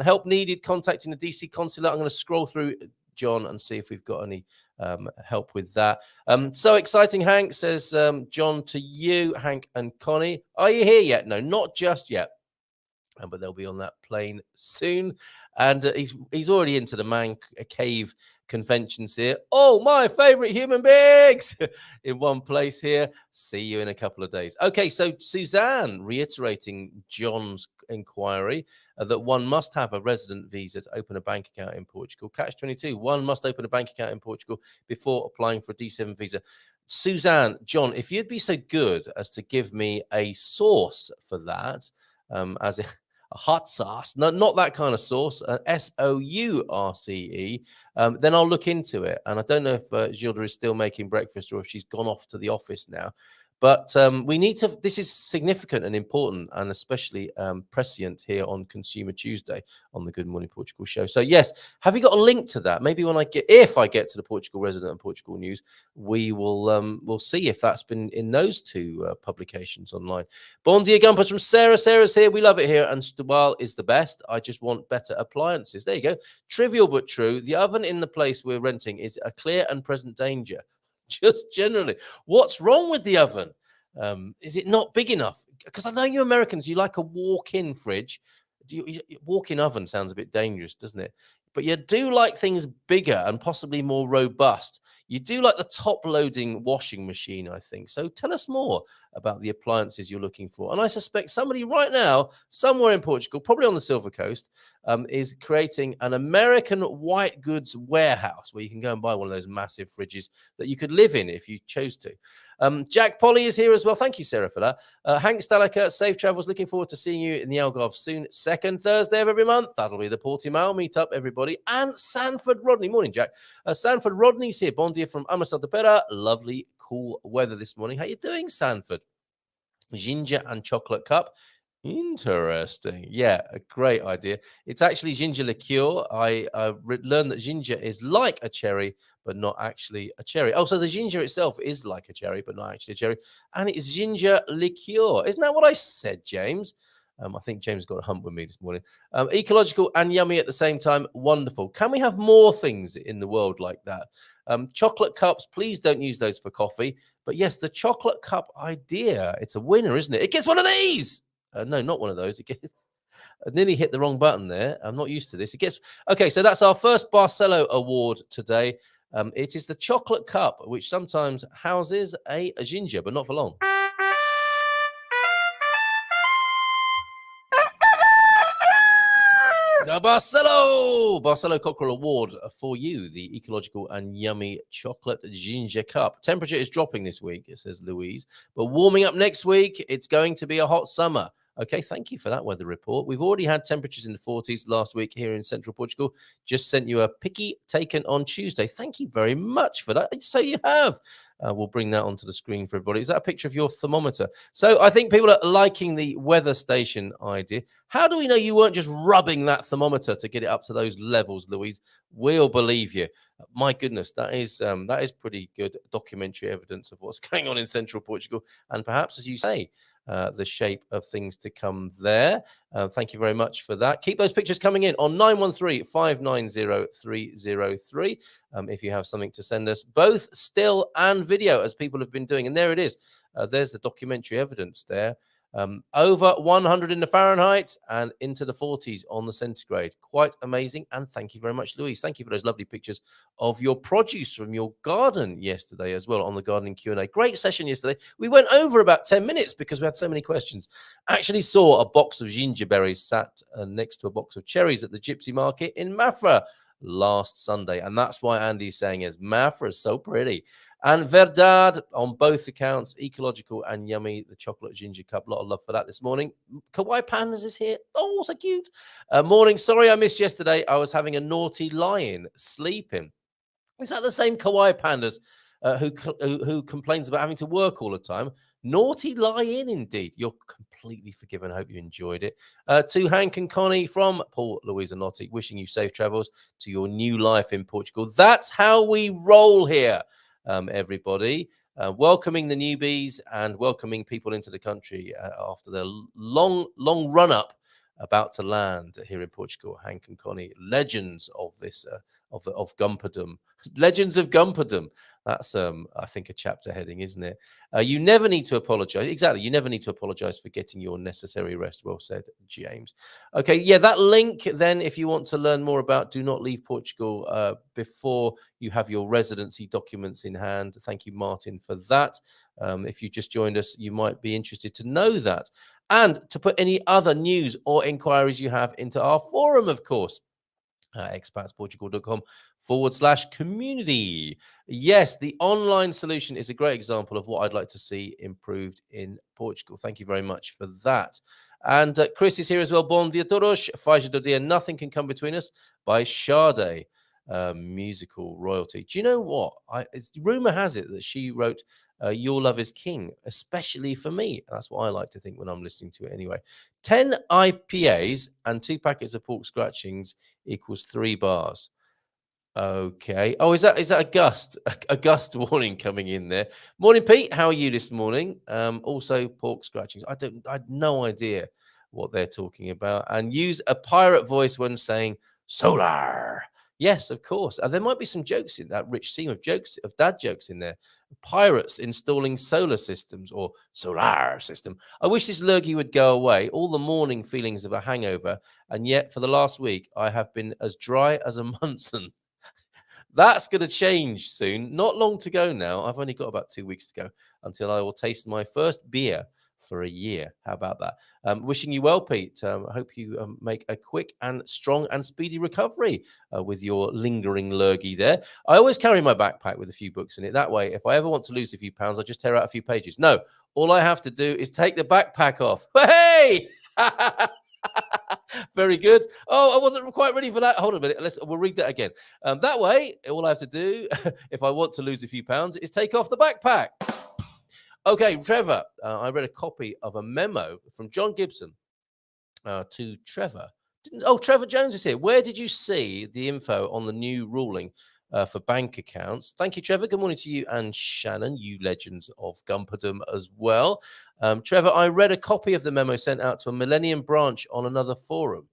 Help needed contacting the DC consulate. I'm going to scroll through, John, and see if we've got any help with that. So exciting, Hank, says John to you, Hank and Connie. Are you here yet? No, not just yet. But they'll be on that plane soon. And he's already into the man cave conventions here. Oh, my favorite human beings in one place here. See you in a couple of days. Okay, so Suzanne reiterating John's inquiry that one must have a resident visa to open a bank account in Portugal. Catch 22, one must open a bank account in Portugal before applying for a D7 visa. Suzanne, John, if you'd be so good as to give me a source for that, as a hot sauce, not that kind of sauce, SOURCE, then I'll look into it. And I don't know if Gilda is still making breakfast or if she's gone off to the office now. But we need to, this is significant and important, and especially prescient here on Consumer Tuesday on the Good Morning Portugal show. So yes, have you got a link to that? Maybe when if I get to the Portugal Resident and Portugal News, we will we'll see if that's been in those two publications online. Bon dia Gumpers from Sarah. Sarah's here. We love it here. And Stubal is the best. I just want better appliances. There you go. Trivial but true. The oven in the place we're renting is a clear and present danger. Just generally, what's wrong with the oven? Is it not big enough? Because I know you Americans, you like a walk-in fridge. Walk-in oven sounds a bit dangerous, doesn't it? But you do like things bigger and possibly more robust. You do like the top-loading washing machine, I think. So tell us more about the appliances you're looking for. And I suspect somebody right now, somewhere in Portugal, probably on the Silver Coast, is creating an American white goods warehouse where you can go and buy one of those massive fridges that you could live in if you chose to. Jack Polly is here as well. Thank you, Sarah, for that. Hank Stalaker, safe travels. Looking forward to seeing you in the Algarve soon. Second Thursday of every month. That'll be the Portimao meetup, everybody. And Sanford Rodney. Morning, Jack. Sanford Rodney's here. Bon dia from Amassada Pera. Lovely, cool weather this morning. How you doing, Sanford? Ginger and chocolate cup. Interesting. Yeah, a great idea. It's actually ginger liqueur. I learned that ginger is like a cherry, but not actually a cherry. Oh, so the ginger itself is like a cherry, but not actually a cherry. And it's ginger liqueur. Isn't that what I said, James? I think James got a hump with me this morning. Ecological and yummy at the same time. Wonderful. Can we have more things in the world like that? Chocolate cups, please don't use those for coffee. But yes, the chocolate cup idea, it's a winner, isn't it? It gets one of these. No, not one of those. I nearly hit the wrong button there. I'm not used to this. Okay, so that's our first Barcelo award today. It is the chocolate cup, which sometimes houses a ginger, but not for long. The Barcelo Cockerel Award for you, the ecological and yummy chocolate ginger cup. Temperature is dropping this week, it says Louise, but warming up next week. It's going to be a hot summer. Okay, thank you for that weather report. We've already had temperatures in the 40s last week here in central Portugal. Just sent you a picky taken on Tuesday. Thank you very much for that. So you have. We'll bring that onto the screen for everybody. Is that a picture of your thermometer? So I think people are liking the weather station idea. How do we know you weren't just rubbing that thermometer to get it up to those levels, Louise? We'll believe you. My goodness, that is pretty good documentary evidence of what's going on in central Portugal. And perhaps, as you say, the shape of things to come there. Thank you very much for that. Keep those pictures coming in on 913-590-303 if you have something to send us, both still and video, as people have been doing. And there it is. There's the documentary evidence there. Over 100 in the Fahrenheit and into the 40s on the centigrade. Quite amazing. And thank you very much, Louise. Thank you for those lovely pictures of your produce from your garden yesterday as well on the gardening Q&A. Great session yesterday. We went over about 10 minutes because we had so many questions. Actually saw a box of gingerberries sat next to a box of cherries at the Gypsy Market in Mafra. last Sunday. And that's why Andy's saying is Mafra is so pretty. And Verdad on both accounts, ecological and yummy. The chocolate ginger cup, a lot of love for that this morning. Kawaii Pandas is here. Oh, so cute. Morning. Sorry I missed yesterday. I was having a naughty lie-in, sleeping. Is that the same Kawaii Pandas who complains about having to work all the time? Naughty lie-in indeed. You're completely forgiven. I hope you enjoyed it. To Hank and Connie from Paul, Louisa Notti, wishing you safe travels to your new life in Portugal. That's how we roll here, everybody. Welcoming the newbies and welcoming people into the country after their long run-up about to land here in Portugal. Hank and Connie, legends of this of Gumperdom. Legends of Gumperdom. That's I think a chapter heading, isn't it? You never need to apologize. Exactly. You never need to apologize for getting your necessary rest. Well said, James. Okay, yeah, that link then, if you want to learn more about Do Not Leave Portugal before you have your residency documents in hand. Thank you, Martin, for that. If you just joined us, you might be interested to know that. And to put any other news or inquiries you have into our forum, of course. expatsportugal.com/community. Yes, the online solution is a great example of what I'd like to see improved in Portugal. Thank you very much for that. And Chris is here as well. Bom dia todos. Faz do dia. Nothing Can Come Between Us by Sade. Musical royalty. Do you know what? Rumor has it that she wrote Your Love is King, especially for me. That's what I like to think when I'm listening to it anyway. 10 IPAs and 2 packets of pork scratchings equals 3 bars. Okay. Oh, is that a gust warning coming in there? Morning, Pete. How are you this morning? Also pork scratchings. I had no idea what they're talking about. And use a pirate voice when saying solar. Yes, of course. There might be some jokes in that rich theme of jokes, of dad jokes in there. Pirates installing solar systems or solar system. I wish this lurgy would go away. All the morning feelings of a hangover. And yet for the last week, I have been as dry as a Munson. That's going to change soon. Not long to go now. I've only got about 2 weeks to go until I will taste my first beer for a year. How about that? Wishing you well, Pete. I hope you make a quick and strong and speedy recovery with your lingering lurgy there. I always carry my backpack with a few books in it. That way, if I ever want to lose a few pounds, I just tear out a few pages. No, all I have to do is take the backpack off. Hey! Very good. Oh, I wasn't quite ready for that. Hold on a minute. We'll read that again. That way, all I have to do, if I want to lose a few pounds, is take off the backpack. Okay, Trevor, I read a copy of a memo from John Gibson to Trevor. Trevor Jones is here. Where did you see the info on the new ruling for bank accounts? Thank you, Trevor. Good morning to you and Shannon, you legends of Gumperdom as well. Trevor, I read a copy of the memo sent out to a Millennium branch on another forum.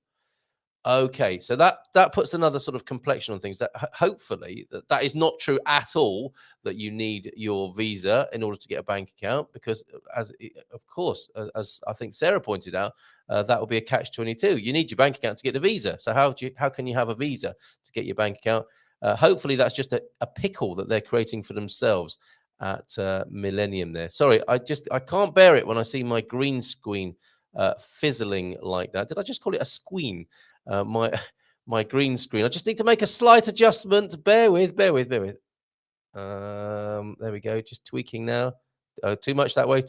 Okay, so that puts another sort of complexion on things. That hopefully that is not true at all, that you need your visa in order to get a bank account, because as I think Sarah pointed out, that will be a catch-22. You need your bank account to get the visa. So how can you have a visa to get your bank account? Hopefully that's just a pickle that they're creating for themselves at Millennium there. Sorry, I can't bear it when I see my green screen fizzling like that. Did I just call it a squeen? My green screen. I just need to make a slight adjustment. Bear with. There we go. Just tweaking now. Too much that way.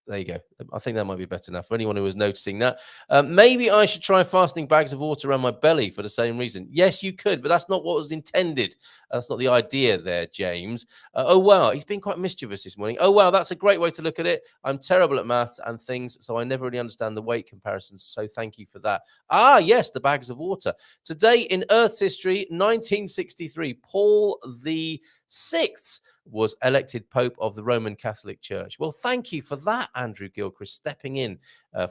There you go. I think that might be better now for anyone who was noticing that. Maybe I should try fastening bags of water around my belly for the same reason. Yes, you could, but that's not what was intended. That's not the idea there, James. Oh, wow. He's been quite mischievous this morning. Oh, wow. That's a great way to look at it. I'm terrible at maths and things, so I never really understand the weight comparisons. So thank you for that. Ah, yes, the bags of water. Today in Earth's history, 1963, Paul the Sixth was elected Pope of the Roman Catholic Church. Well, thank you for that, Andrew Gilchrist, stepping in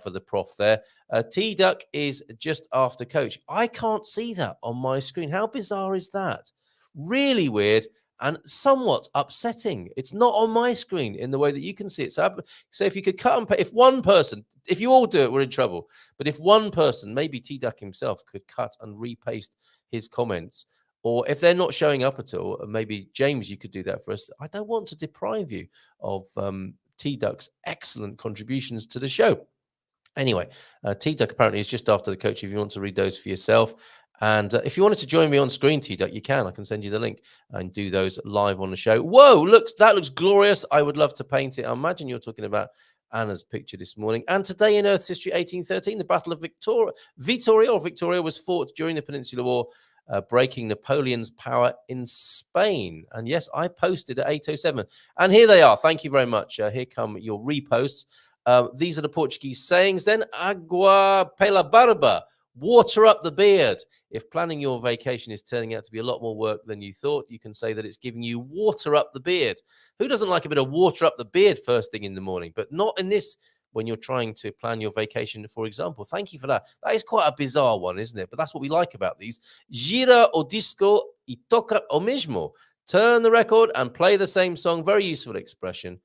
for the prof there. T-Duck is just after Coach. I can't see that on my screen. How bizarre is that? Really weird and somewhat upsetting. It's not on my screen in the way that you can see it. So if you could cut and paste, if one person, if you all do it, we're in trouble. But if one person, maybe T-Duck himself, could cut and repaste his comments, or if they're not showing up at all, maybe James, you could do that for us. I don't want to deprive you of T-Duck's excellent contributions to the show. Anyway, T-Duck apparently is just after the Coach if you want to read those for yourself. And if you wanted to join me on screen, T-Duck, you can. I can send you the link and do those live on the show. Whoa, that looks glorious. I would love to paint it. I imagine you're talking about Anna's picture this morning. And today in Earth's history, 1813, the Battle of Victoria was fought during the Peninsular War, breaking Napoleon's power in Spain. And yes, I posted at 8:07. And here they are. Thank you very much. Here come your reposts. These are the Portuguese sayings then. Agua pela barba. Water up the beard. If planning your vacation is turning out to be a lot more work than you thought, you can say that it's giving you water up the beard. Who doesn't like a bit of water up the beard first thing in the morning? But not in this, when you're trying to plan your vacation, for example. Thank you for that. That is quite a bizarre one, isn't it? But that's what we like about these. Gira o disco y toca o mismo. Turn the record and play the same song. Very useful expression.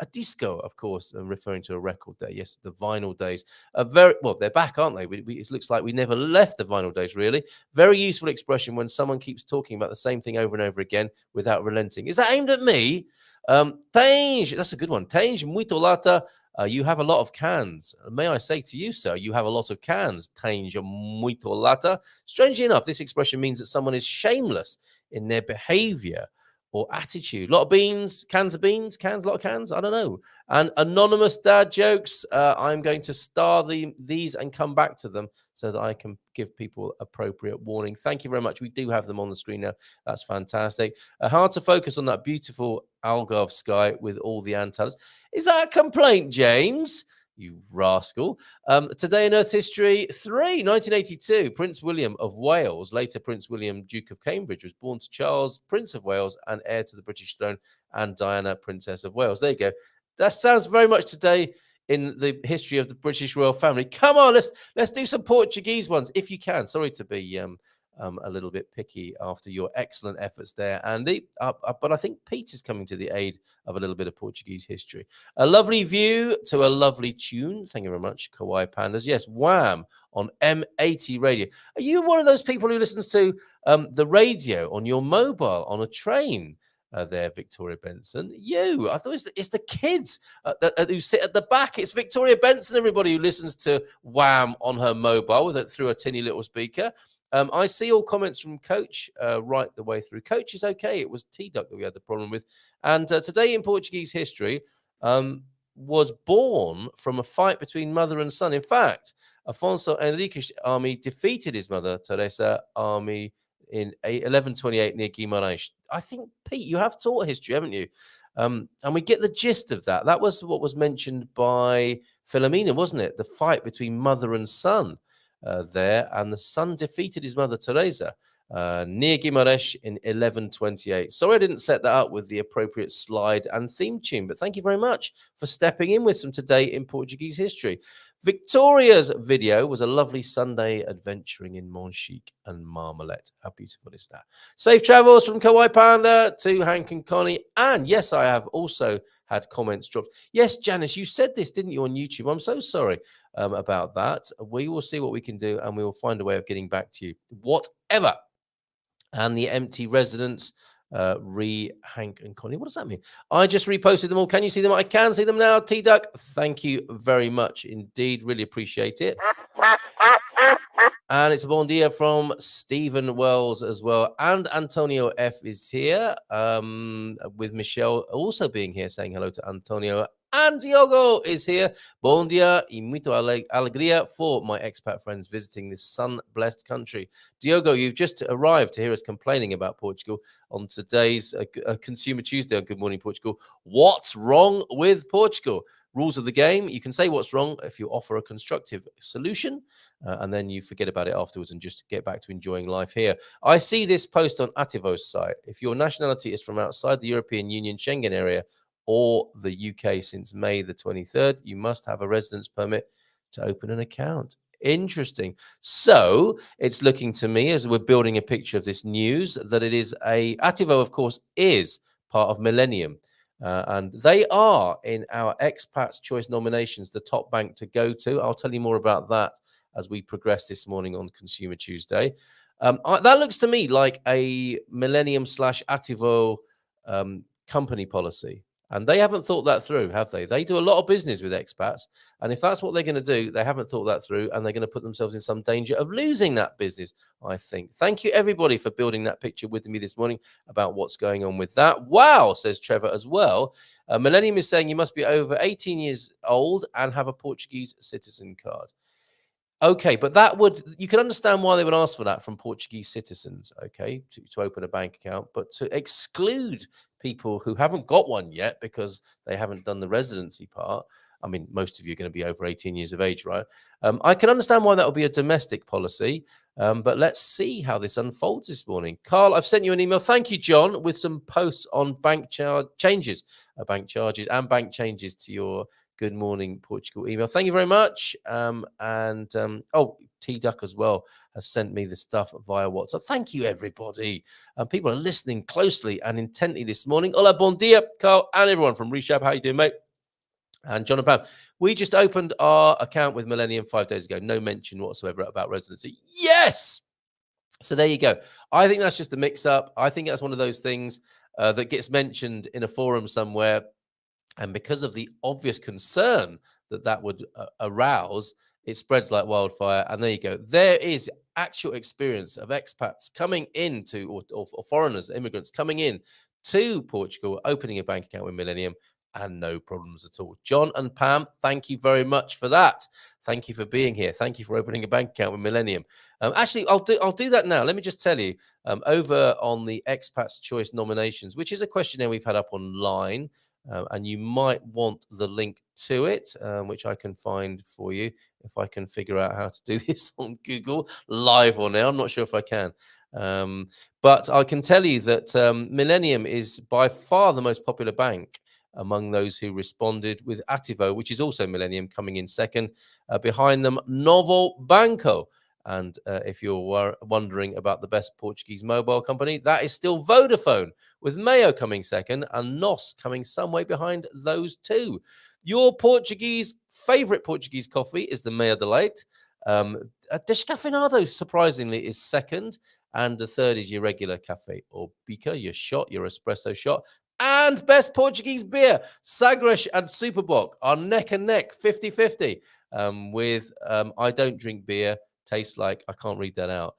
A disco, of course, referring to a record day. Yes, the vinyl days are they're back, aren't they? It looks like we never left the vinyl days, really. Very useful expression when someone keeps talking about the same thing over and over again without relenting. Is that aimed at me? Tens, that's a good one. Tens muito lata. You have a lot of cans. May I say to you, sir, you have a lot of cans. Tens muito lata. Strangely enough, this expression means that someone is shameless in their behavior or attitude. A lot of beans, a lot of cans, I don't know. And anonymous dad jokes, I'm going to star these and come back to them so that I can give people appropriate warning. Thank you very much. We do have them on the screen now. That's fantastic. Hard to focus on that beautiful Algarve sky with all the antennas. Is that a complaint, James? You rascal. Today in Earth's history, 1982, Prince William of Wales, later Prince William, Duke of Cambridge, was born to Charles, Prince of Wales, and heir to the British throne, and Diana, Princess of Wales. There you go. That sounds very much today in the history of the British royal family. Come on, let's do some Portuguese ones, if you can. Sorry to be a little bit picky after your excellent efforts there, Andy. But I think Pete is coming to the aid of a little bit of Portuguese history. A lovely view to a lovely tune. Thank you very much, Kawaii Pandas. Yes, Wham on M80 radio. Are you one of those people who listens to the radio on your mobile on a train? There, Victoria Benson. I thought it's the kids who sit at the back. It's Victoria Benson, everybody, who listens to Wham on her mobile through a tinny little speaker. I see all comments from Coach right the way through. Coach is okay. It was T-Duck that we had the problem with. And today in Portuguese history was born from a fight between mother and son. In fact, Afonso Henrique's army defeated his mother, Teresa army, in 1128 near Guimarães. I think, Pete, you have taught history, haven't you? And we get the gist of that. That was what was mentioned by Philomena, wasn't it? The fight between mother and son. There, and the son defeated his mother Teresa near Guimarães in 1128. Sorry I didn't set that up with the appropriate slide and theme tune, but thank you very much for stepping in with some Today in Portuguese history. Victoria's video was a lovely Sunday adventuring in Monchique and Marmalade. How beautiful is that? Safe travels from Kawaii Panda to Hank and Connie. And yes, I have also had comments dropped. Yes, Janice, you said this, didn't you, on YouTube? I'm so sorry about that. We will see what we can do, and we will find a way of getting back to you. Whatever. And the empty residence, Hank and Connie. What does that mean? I just reposted them all. Can you see them? I can see them now. T-Duck, thank you very much indeed. Really appreciate it. And it's a bon dia from Stephen Wells as well. And Antonio F is here, with Michelle also being here, saying hello to Antonio. And Diogo is here. Bon dia y muito alegria for my expat friends visiting this sun-blessed country. Diogo, you've just arrived to hear us complaining about Portugal on today's Consumer Tuesday on Good Morning Portugal. What's wrong with Portugal? Rules of the game. You can say what's wrong if you offer a constructive solution, and then you forget about it afterwards and just get back to enjoying life here. I see this post on Ativo's site. If your nationality is from outside the European Union Schengen area or the UK since May the 23rd, you must have a residence permit to open an account. Interesting. So it's looking to me, as we're building a picture of this news, that it is Ativo, of course, is part of Millennium. And they are in our Expats Choice nominations, the top bank to go to. I'll tell you more about that as we progress this morning on Consumer Tuesday. That looks to me like a Millennium / Ativo company policy. And they haven't thought that through, have they? They do a lot of business with expats. And if that's what they're going to do, they haven't thought that through, and they're going to put themselves in some danger of losing that business, I think. Thank you, everybody, for building that picture with me this morning about what's going on with that. Wow, says Trevor as well. Millennium is saying you must be over 18 years old and have a Portuguese citizen card. Okay, but you can understand why they would ask for that from Portuguese citizens, okay, to open a bank account, but to exclude people who haven't got one yet because they haven't done the residency part. I mean, most of you are going to be over 18 years of age, right? I can understand why that would be a domestic policy, but let's see how this unfolds this morning. Carl, I've sent you an email. Thank you, John, with some posts on bank changes, bank charges and bank changes to your Good Morning Portugal email. Thank you very much. Oh, T Duck as well has sent me the stuff via WhatsApp. Thank you, everybody. People are listening closely and intently this morning. Hola, bon dia, Carl, and everyone from Reshab. How you doing, mate? And John and Pam, we just opened our account with Millennium 5 days ago. No mention whatsoever about residency. Yes. So there you go. I think that's just a mix-up. I think that's one of those things that gets mentioned in a forum somewhere. And because of the obvious concern that would arouse, it spreads like wildfire. And there you go. There is actual experience of expats coming into, or foreigners, immigrants coming in to Portugal, opening a bank account with Millennium, and no problems at all. John and Pam, thank you very much for that. Thank you for being here. Thank you for opening a bank account with Millennium. Actually, I'll do that now. Let me just tell you, over on the Expats Choice nominations, which is a questionnaire we've had up online. And you might want the link to it, which I can find for you if I can figure out how to do this on Google live or now. I'm not sure if I can. But I can tell you that Millennium is by far the most popular bank among those who responded, with Ativo, which is also Millennium, coming in second. Behind them, Novo Banco. And if you're wondering about the best Portuguese mobile company, that is still Vodafone, with Mayo coming second and NOS coming some way behind those two. Your favorite Portuguese coffee is the Meia de Leite. Descafeinado, surprisingly, is second. And the third is your regular cafe or bica, your shot, your espresso shot. And best Portuguese beer, Sagres and Superboc are neck and neck, 50-50, with I don't drink beer. Tastes like, I can't read that out,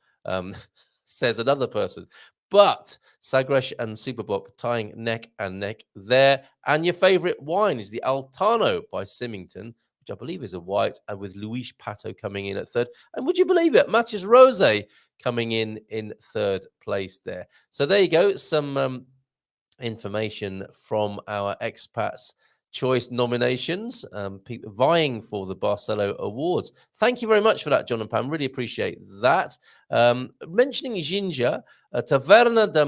says another person. But Sagres and Superboc tying neck and neck there. And your favorite wine is the Altano by Symington, which I believe is a white, and with Luis Pato coming in at third. And would you believe it? Matches Rosé coming in third place there. So there you go. Some information from our Expats Choice nominations, people vying for the Barcelo Awards. Thank you very much for that, John and Pam. Really appreciate that. Mentioning Ginger, Taverna de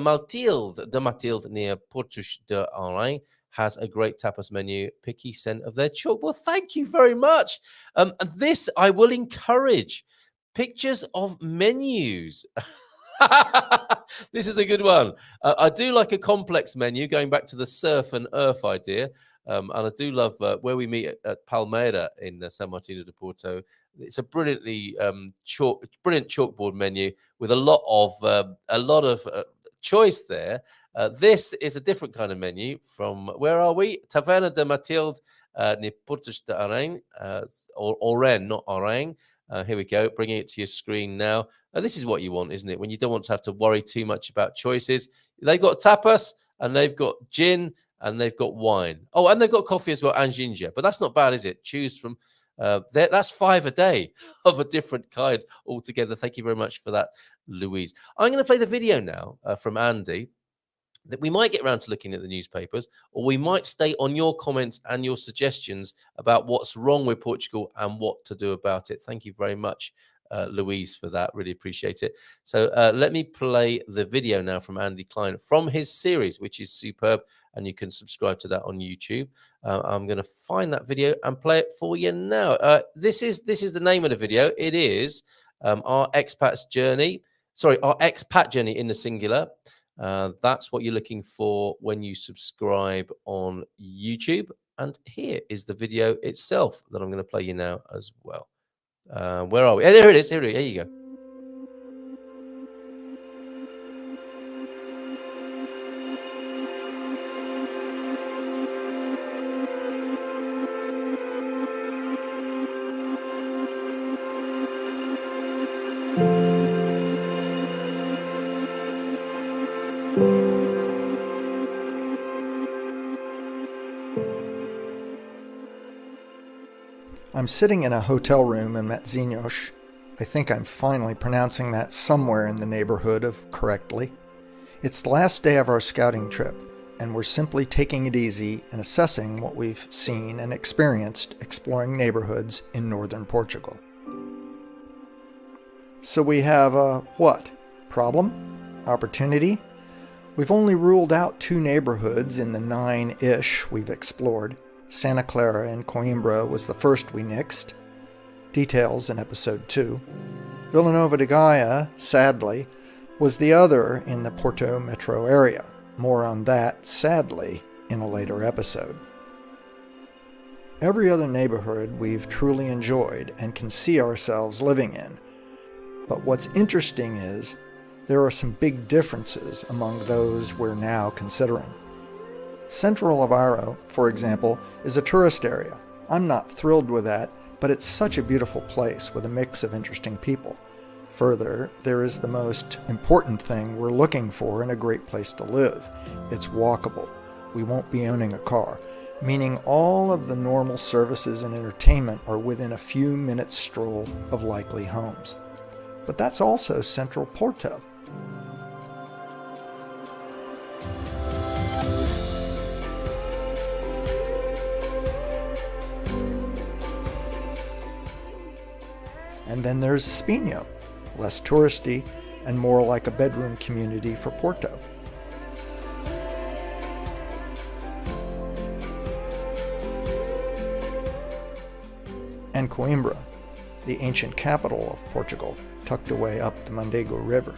Matilde near Portos de Arém has a great tapas menu. Picky scent of their chalk. Well, thank you very much. This I will encourage. Pictures of menus. This is a good one. I do like a complex menu, going back to the surf and earth idea. And I do love where we meet at Palmeira in San Martino de Porto. It's a brilliant chalkboard menu with a lot of choice there. This is a different kind of menu from, where are we? Taverna de Matilde near Portos de Arém, or Oren, not Arém. Here we go, bringing it to your screen now. This is what you want, isn't it? When you don't want to have to worry too much about choices. They've got tapas, and they've got gin, and they've got wine. Oh, and they've got coffee as well, and ginger. But that's not bad, is it? Choose from that's 5 a day of a different kind altogether. Thank you very much for that, Louise. I'm going to play the video now from Andy. That we might get around to looking at the newspapers, or we might stay on your comments and your suggestions about what's wrong with Portugal and what to do about it. Thank you very much, Louise, for that. Really appreciate it. So let me play the video now from Andy Klein from his series, which is superb, and you can subscribe to that on YouTube. I'm going to find that video and play it for you now. This is the name of the video. It is our expat journey in the singular. That's what you're looking for when you subscribe on YouTube. And here is the video itself that I'm going to play you now as well. Where are we? There it is. Here you go. I'm sitting in a hotel room in Matzinhos. I think I'm finally pronouncing that somewhere in the neighborhood of correctly. It's the last day of our scouting trip, and we're simply taking it easy and assessing what we've seen and experienced exploring neighborhoods in northern Portugal. So we have a what? Problem? Opportunity? We've only ruled out 2 neighborhoods in the 9-ish we've explored. Santa Clara and Coimbra was the first we nixed. Details in episode 2. Villanova de Gaia, sadly, was the other in the Porto metro area. More on that, sadly, in a later episode. Every other neighborhood we've truly enjoyed and can see ourselves living in. But what's interesting is there are some big differences among those we're now considering. Central Aveiro, for example, is a tourist area. I'm not thrilled with that, but it's such a beautiful place with a mix of interesting people. Further, there is the most important thing we're looking for in a great place to live. It's walkable. We won't be owning a car, meaning all of the normal services and entertainment are within a few minutes stroll of likely homes. But that's also central Porto. And then there's Espinho, less touristy and more like a bedroom community for Porto. And Coimbra, the ancient capital of Portugal, tucked away up the Mondego River.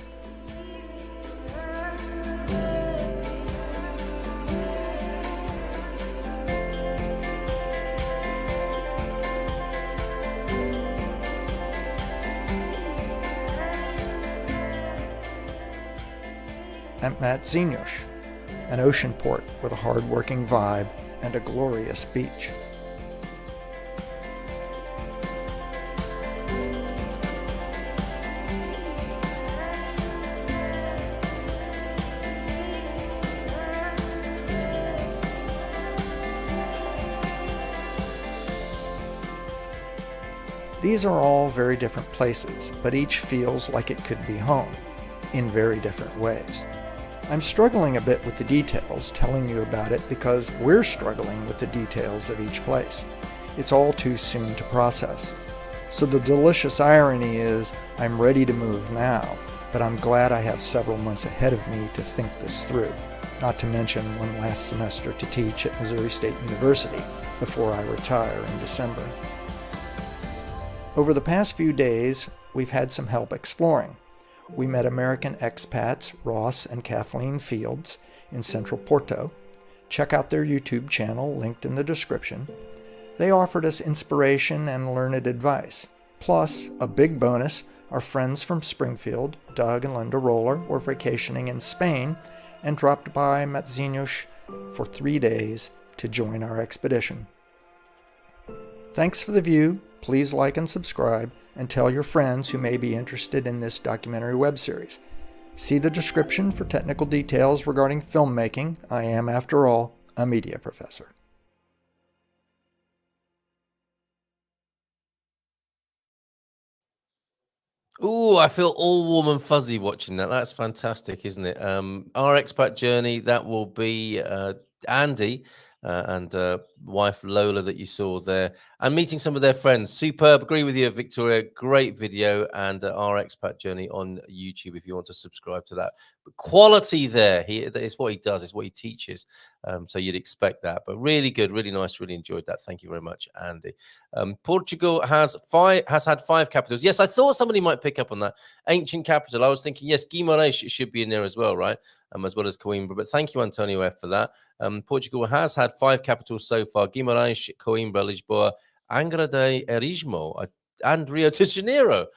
And Matzinhos, an ocean port with a hard-working vibe and a glorious beach. These are all very different places, but each feels like it could be home, in very different ways. I'm struggling a bit with the details, telling you about it because we're struggling with the details of each place. It's all too soon to process. So the delicious irony is I'm ready to move now, but I'm glad I have several months ahead of me to think this through, not to mention one last semester to teach at Missouri State University before I retire in December. Over the past few days, we've had some help exploring. We met American expats Ross and Kathleen Fields in Central Porto. Check out their YouTube channel, linked in the description. They offered us inspiration and learned advice. Plus, a big bonus, our friends from Springfield, Doug and Linda Roller, were vacationing in Spain and dropped by Matzinhos for 3 days to join our expedition. Thanks for the view. Please like and subscribe, and tell your friends who may be interested in this documentary web series. See the description for technical details regarding filmmaking. I am, after all, a media professor. Ooh, I feel all warm and fuzzy watching that. That's fantastic, isn't it? Our expat journey, that will be Andy and wife Lola that you saw there, and meeting some of their friends. Superb. Agree with you, Victoria. Great video, and our expat journey on YouTube if you want to subscribe to that. But quality there. It's what he does. It's what he teaches. So you'd expect that. But really good, really nice. Really enjoyed that. Thank you very much, Andy. Portugal has had 5 capitals. Yes, I thought somebody might pick up on that. Ancient capital. I was thinking, yes, Guimarães should be in there as well, right? As well as Coimbra. But thank you, Antonio F, for that. Portugal has had 5 capitals so far: Guimarães, Coimbra, Lisboa, Angra de Herismo, and Rio de Janeiro.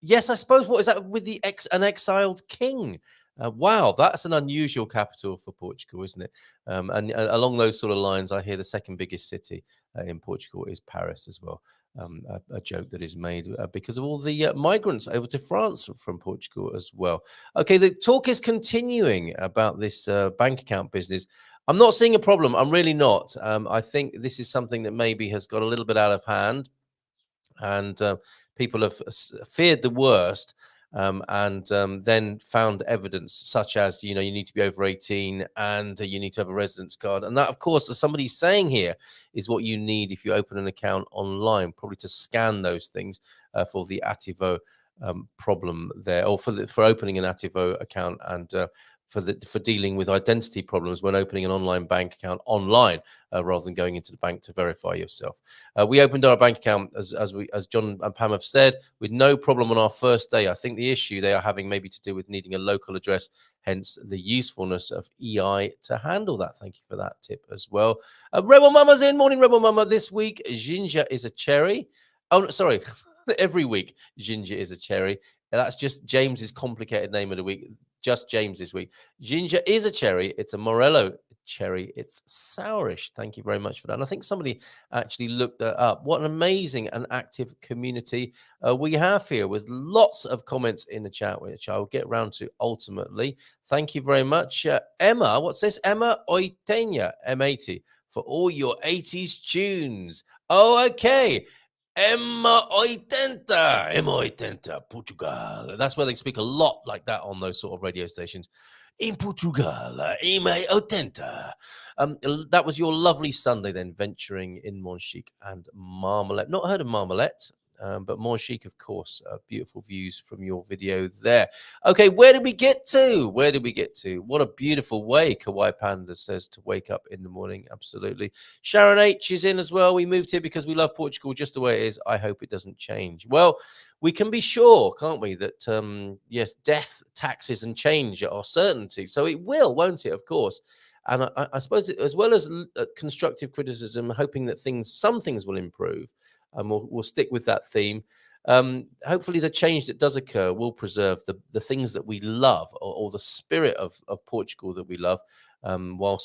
Yes, I suppose. What is that with an exiled king? Wow, that's an unusual capital for Portugal, isn't it? And along those sort of lines, I hear the second biggest city in Portugal is Paris as well. A joke that is made because of all the migrants over to France from Portugal as well. Okay, the talk is continuing about this bank account business. I'm not seeing a problem. I'm really not. I think this is something that maybe has got a little bit out of hand. and people have feared the worst. And then found evidence such as, you need to be over 18 and you need to have a residence card. And that, of course, as somebody's saying here, is what you need if you open an account online, probably to scan those things for the Ativo problem there, or for opening an Ativo account, and for dealing with identity problems when opening an online bank account online, rather than going into the bank to verify yourself. We opened our bank account, as John and Pam have said, with no problem on our first day. I think the issue they are having maybe to do with needing a local address, hence the usefulness of EI to handle that. Thank you for that tip as well. Rebel Mama's in. Morning, Rebel Mama. This week, ginger is a cherry. Oh, sorry. Every week, ginger is a cherry. That's just James's complicated name of the week. Just James this week. Ginger is a cherry. It's a Morello cherry. It's sourish. Thank you very much for that. And I think somebody actually looked that up. What an amazing and active community we have here, with lots of comments in the chat, which I'll get around to ultimately. Thank you very much. Emma, what's this? Emma Oitenia, M80, for all your 80s tunes. Oh, okay. Emma 80, Portugal. That's where they speak a lot like that on those sort of radio stations. In Portugal, Emma 80. That was your lovely Sunday then, venturing in Montchique and Marmalette. Not heard of Marmalette, but Montchique, of course. Beautiful views from your video there. Okay, where did we get to? What a beautiful way, Kawaii Panda says, to wake up in the morning. Absolutely. Sharon H is in as well. We moved here because we love Portugal just the way it is. I hope it doesn't change. Well, we can be sure, can't we, that, yes, death, taxes, and change are certainty. So it will, won't it, of course. And I suppose, as well as constructive criticism, hoping that some things will improve, and we'll stick with that theme. Hopefully the change that does occur will preserve the things that we love, or the spirit of Portugal that we love, while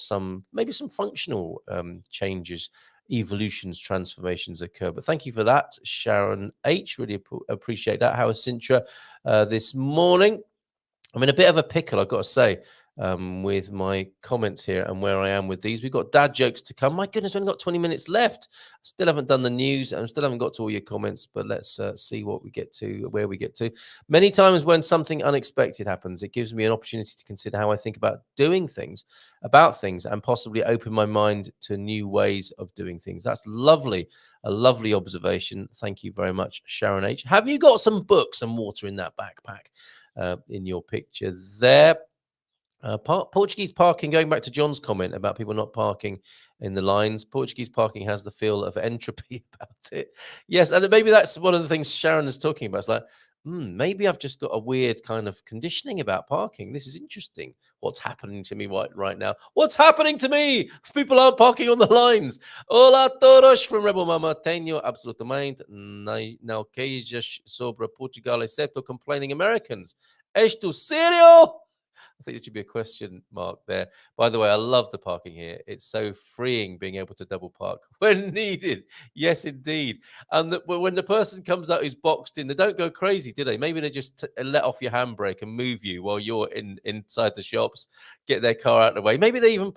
maybe some functional changes, evolutions, transformations occur. But thank you for that, Sharon H. Really appreciate that. How is Sintra this morning? I'm in a bit of a pickle, I've got to say, with my comments here and where I am with these. We've got dad jokes to come. My goodness, we've only got 20 minutes left. Still haven't done the news, and still haven't got to all your comments, but let's see what we get to, where we get to. Many times when something unexpected happens, it gives me an opportunity to consider how I think about doing things, and possibly open my mind to new ways of doing things. That's lovely. A lovely observation. Thank you very much, Sharon H. Have you got some books and water in that backpack in your picture there? Portuguese parking, going back to John's comment about people not parking in the lines, Portuguese parking has the feel of entropy about it. Yes, and maybe that's one of the things Sharon is talking about. It's like, maybe I've just got a weird kind of conditioning about parking. This is interesting. What's happening to me right now? What's happening to me? People aren't parking on the lines. Hola todos from Rebel Mama. Tenho absolutamente não queixas sobre Portugal, exceto complaining Americans. Esto serio? I think it should be a question mark there. By the way, I love the parking here. It's so freeing being able to double park when needed. Yes, indeed. And when the person comes out who's boxed in, they don't go crazy, do they? Maybe they just let off your handbrake and move you while you're inside the shops, get their car out of the way. Maybe they even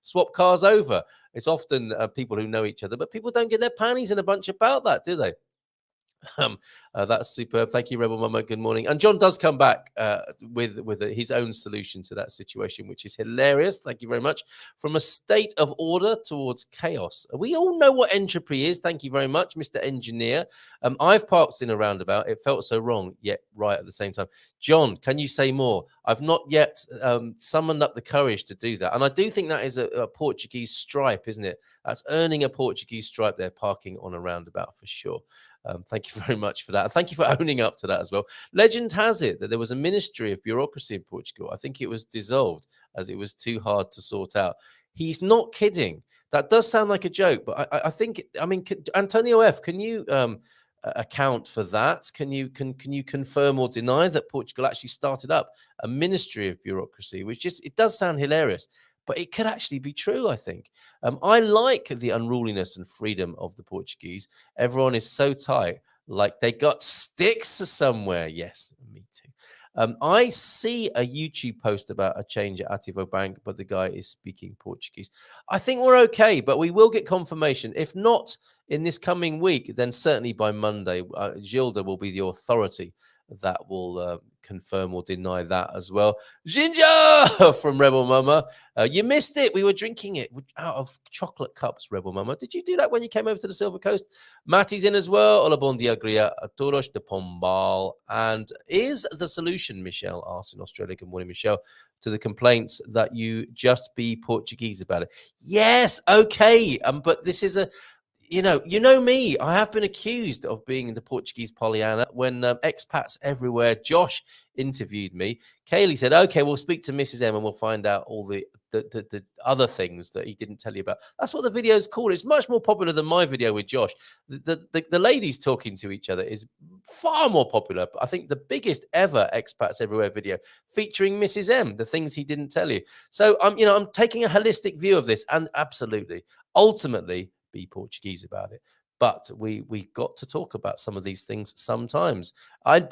swap cars over. It's often people who know each other, but people don't get their panties in a bunch about that, do they? That's superb. Thank you, Rebel Mama. Good morning. And John does come back with his own solution to that situation, which is hilarious. Thank you very much. From a state of order towards chaos. We all know what entropy is. Thank you very much, Mr. Engineer. I've parked in a roundabout. It felt so wrong, yet right at the same time. John, can you say more? I've not yet summoned up the courage to do that. And I do think that is a Portuguese stripe, isn't it? That's earning a Portuguese stripe there, parking on a roundabout for sure. Thank you very much for that. And thank you for owning up to that as well. Legend has it that there was a ministry of bureaucracy in Portugal. I think it was dissolved as it was too hard to sort out. He's not kidding. That does sound like a joke, but I think, Antonio F., can you account for that? Can you confirm or deny that Portugal actually started up a ministry of bureaucracy, which it does sound hilarious, but it could actually be true, I think. I like the unruliness and freedom of the Portuguese. Everyone is so tight, like they got sticks somewhere. Yes, me too. I see a YouTube post about a change at Ativo Bank, but the guy is speaking Portuguese. I think we're okay, but we will get confirmation. If not in this coming week, then certainly by Monday, Gilda will be the authority that will confirm or deny that as well. Ginger from Rebel Mama. You missed it. We were drinking it out of chocolate cups, Rebel Mama. Did you do that when you came over to the Silver Coast? Matty's in as well. Hola, bon dia, gria, a todos de Pombal. And is the solution, Michelle asks in Australia, good morning, Michelle, to the complaints that you just be Portuguese about it? Yes, okay. But this is you know me. I have been accused of being the Portuguese Pollyanna. When Expats Everywhere, Josh interviewed me, Kaylee said, okay, we'll speak to Mrs. M and we'll find out all the other things that he didn't tell you about. That's what the video is called. It's much more popular than my video with Josh. The ladies talking to each other is far more popular. I think the biggest ever Expats Everywhere video featuring Mrs. M, the things he didn't tell you. So I'm taking a holistic view of this, and absolutely, ultimately, be Portuguese about it. But we got to talk about some of these things sometimes. I'm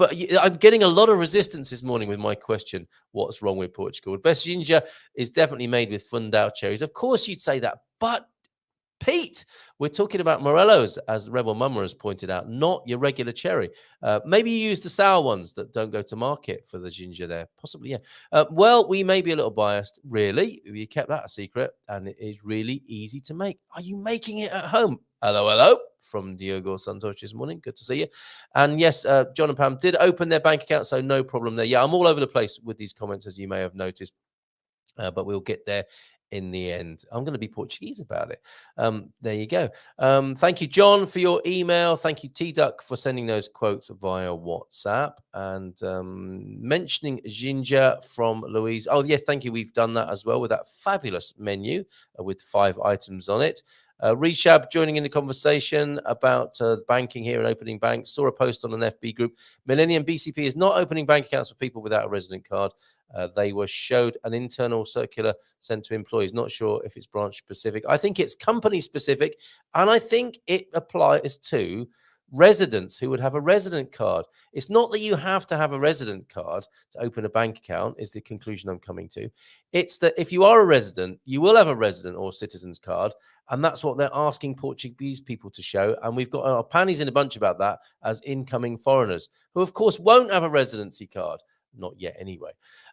getting a lot of resistance this morning with my question, what's wrong with Portugal? The best ginger is definitely made with Fundão cherries. Of course you'd say that, but Pete, we're talking about Morellos, as Rebel Mama has pointed out, not your regular cherry. Maybe you use the sour ones that don't go to market for the ginger there. Possibly, yeah. Well, we may be a little biased. Really? We kept that a secret, and it is really easy to make. Are you making it at home? Hello, from Diogo Santos this morning. Good to see you. And yes, John and Pam did open their bank account, so no problem there. Yeah, I'm all over the place with these comments, as you may have noticed, but we'll get there in the end. I'm going to be Portuguese about it. There you go. Thank you, John, for your email. Thank you, T-Duck, for sending those quotes via WhatsApp. And mentioning ginger from Louise. Oh, yes, thank you. We've done that as well with that fabulous menu with 5 items on it. Reshab joining in the conversation about banking here and opening banks. Saw a post on an FB group. Millennium BCP is not opening bank accounts for people without a resident card. They were showed an internal circular sent to employees. Not sure if it's branch specific. I think it's company specific, and I think it applies to residents who would have a resident card. It's not that you have to have a resident card to open a bank account, is the conclusion I'm coming to. It's that if you are a resident, you will have a resident or citizen's card, and that's what they're asking Portuguese people to show. And we've got our panties in a bunch about that as incoming foreigners, who of course won't have a residency card. Not yet, anyway.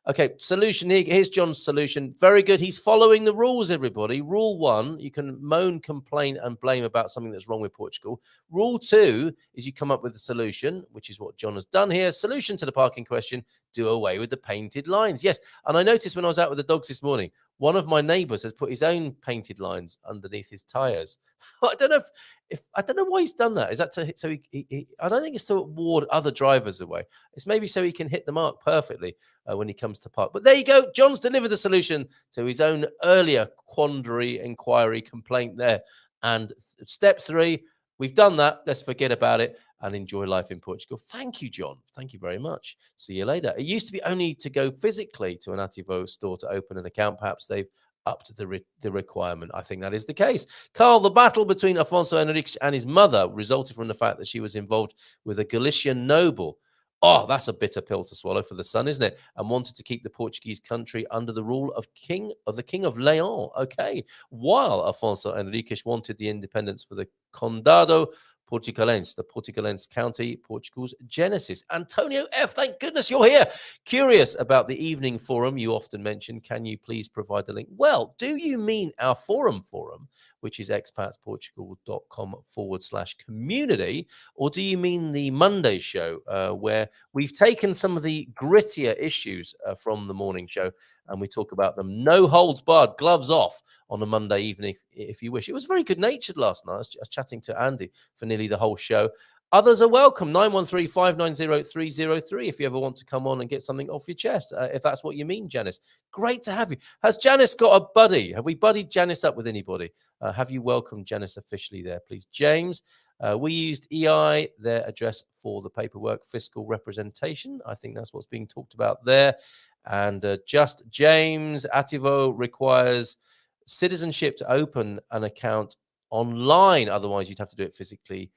Okay, solution here. Here's John's solution. Very good. He's following the rules, everybody. Rule 1, you can moan, complain, and blame about something that's wrong with Portugal. Rule 2 is you come up with a solution, which is what John has done here. Solution to the parking question, do away with the painted lines. Yes, and I noticed when I was out with the dogs this morning, one of my neighbours has put his own painted lines underneath his tyres. I don't know if I don't know why he's done that. Is that so he I don't think it's to ward other drivers away. It's maybe so he can hit the mark perfectly when he comes to park. But there you go. John's delivered the solution to his own earlier quandary, inquiry, complaint there. And step 3, we've done that. Let's forget about it and enjoy life in Portugal. Thank you, John. Thank you very much. See you later. It used to be only to go physically to an Ativo store to open an account. Perhaps they've upped the requirement. I think that is the case. Carl, the battle between Afonso Henriques and his mother resulted from the fact that she was involved with a Galician noble. Oh, that's a bitter pill to swallow for the son, isn't it? And wanted to keep the Portuguese country under the rule of the King of Leon. Okay. While Afonso Henriques wanted the independence for the Condado Portucalense, the Portucalense county, Portugal's genesis. Antonio F., thank goodness you're here. Curious about the evening forum you often mention. Can you please provide the link? Well, do you mean our forum, which is expatsportugal.com/community, or do you mean the Monday show where we've taken some of the grittier issues from the morning show and we talk about them? No holds barred, gloves off on a Monday evening, if you wish. It was very good-natured last night. I was chatting to Andy for nearly the whole show. Others are welcome. 913-590-303 if you ever want to come on and get something off your chest, if that's what you mean, Janice. Great to have you. Has Janice got a buddy? Have we buddied Janice up with anybody? Have you welcomed Janice officially there, please? James, we used EI, their address for the paperwork, fiscal representation. I think that's what's being talked about there. And just James, Ativo requires citizenship to open an account online. Otherwise, you'd have to do it physically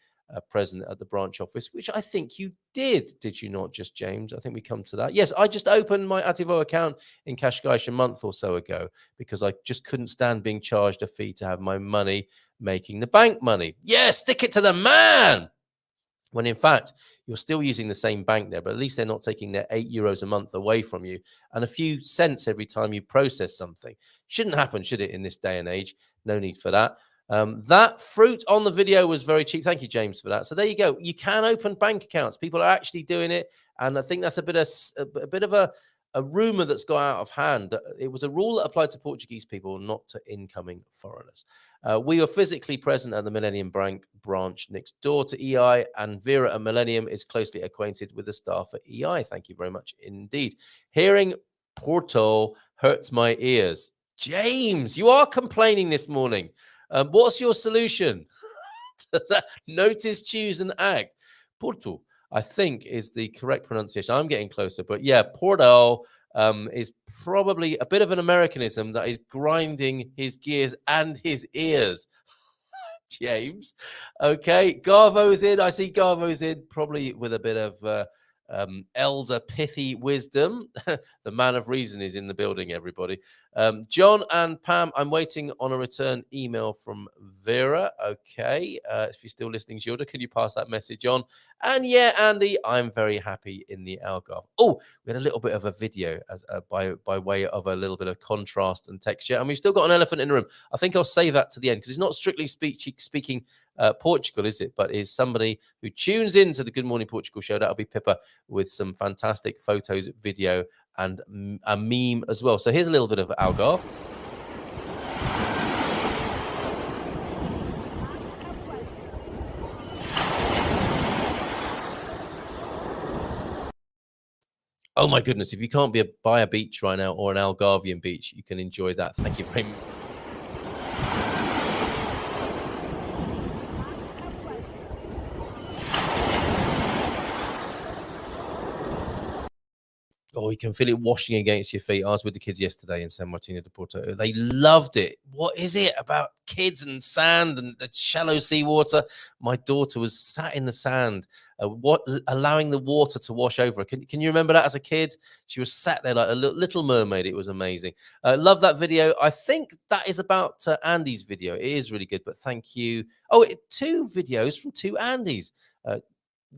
present at the branch office, which I think you did you not, just James? I think we come to that. Yes, I just opened my Ativo account in Cascais a month or so ago because I just couldn't stand being charged a fee to have my money making the bank money. Yeah, stick it to the man. When in fact, you're still using the same bank there, but at least they're not taking their €8 a month away from you and a few cents every time you process something. Shouldn't happen, should it, in this day and age? No need for that. That fruit on the video was very cheap. Thank you, James, for that. So there you go. You can open bank accounts. People are actually doing it. And I think that's a bit of a rumor that's got out of hand. It was a rule that applied to Portuguese people, not to incoming foreigners. We are physically present at the Millennium Bank branch next door to EI, and Vera at Millennium is closely acquainted with the staff at EI. Thank you very much indeed. Hearing Porto hurts my ears. James, you are complaining this morning. What's your solution to that? Notice, choose, and act. Porto, I think, is the correct pronunciation. I'm getting closer, but yeah, Porto is probably a bit of an Americanism that is grinding his gears and his ears. James. Okay, Garvo's in. I see Garvo's in, probably with a bit of elder pithy wisdom. The man of reason is in the building, everybody. John and Pam, I'm waiting on a return email from Vera. Okay, if you're still listening, Gilda, can you pass that message on? And yeah, Andy, I'm very happy in the Algarve. Oh, we had a little bit of a video as by way of a little bit of contrast and texture, and we've still got an elephant in the room. I think I'll save that to the end because it's not strictly speaking Portugal, is it? But is somebody who tunes into the Good Morning Portugal show. That'll be Pippa with some fantastic photos, video, and a meme as well. So here's a little bit of Algarve. Oh my goodness, if you can't be by a beach right now or an Algarvian beach, you can enjoy that. Thank you very much. Oh, you can feel it washing against your feet. I was with the kids yesterday in San Martino de Porto. They loved it. What is it about kids and sand and shallow seawater? My daughter was sat in the sand, allowing the water to wash over her. Can you remember that as a kid? She was sat there like a little mermaid. It was amazing. Love that video. I think that is about Andy's video. It is really good, but thank you. Oh, 2 videos from 2 Andys.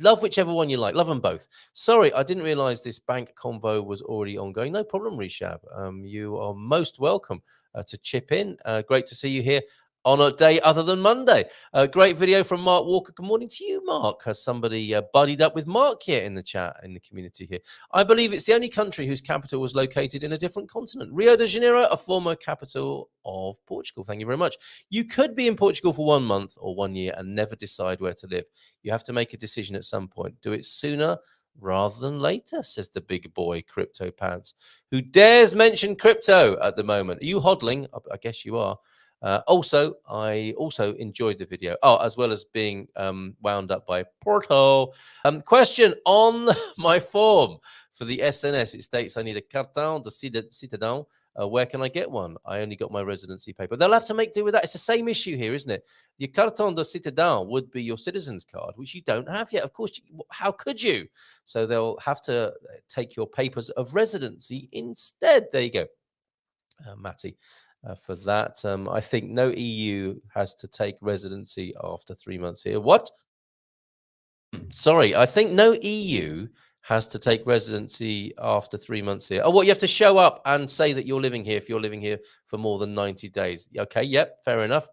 Love whichever one you like. Love them both. Sorry, I didn't realize this bank convo was already ongoing. No problem, Rishab. You are most welcome to chip in. Great to see you here on a day other than Monday. Great video from Mark Walker. Good morning to you, Mark. Has somebody buddied up with Mark here in the chat, in the community here? I believe it's the only country whose capital was located in a different continent. Rio de Janeiro, a former capital of Portugal. Thank you very much. You could be in Portugal for 1 month or 1 year and never decide where to live. You have to make a decision at some point. Do it sooner rather than later, says the big boy Crypto Pants, who dares mention crypto at the moment. Are you hodling? I guess you are. I also enjoyed the video. Oh, as well as being wound up by Porto. Question on my form for the SNS. It states I need a cartão de cidadão. Where can I get one? I only got my residency paper. They'll have to make do with that. It's the same issue here, isn't it? Your cartão de cidadão would be your citizen's card, which you don't have yet. Of course, how could you? So they'll have to take your papers of residency instead. There you go, Matty. For that, I think no EU has to take residency after 3 months here. What? Sorry, I think no EU has to take residency after 3 months here. Oh, what? You have to show up and say that you're living here if you're living here for more than 90 days. Okay, yep, fair enough.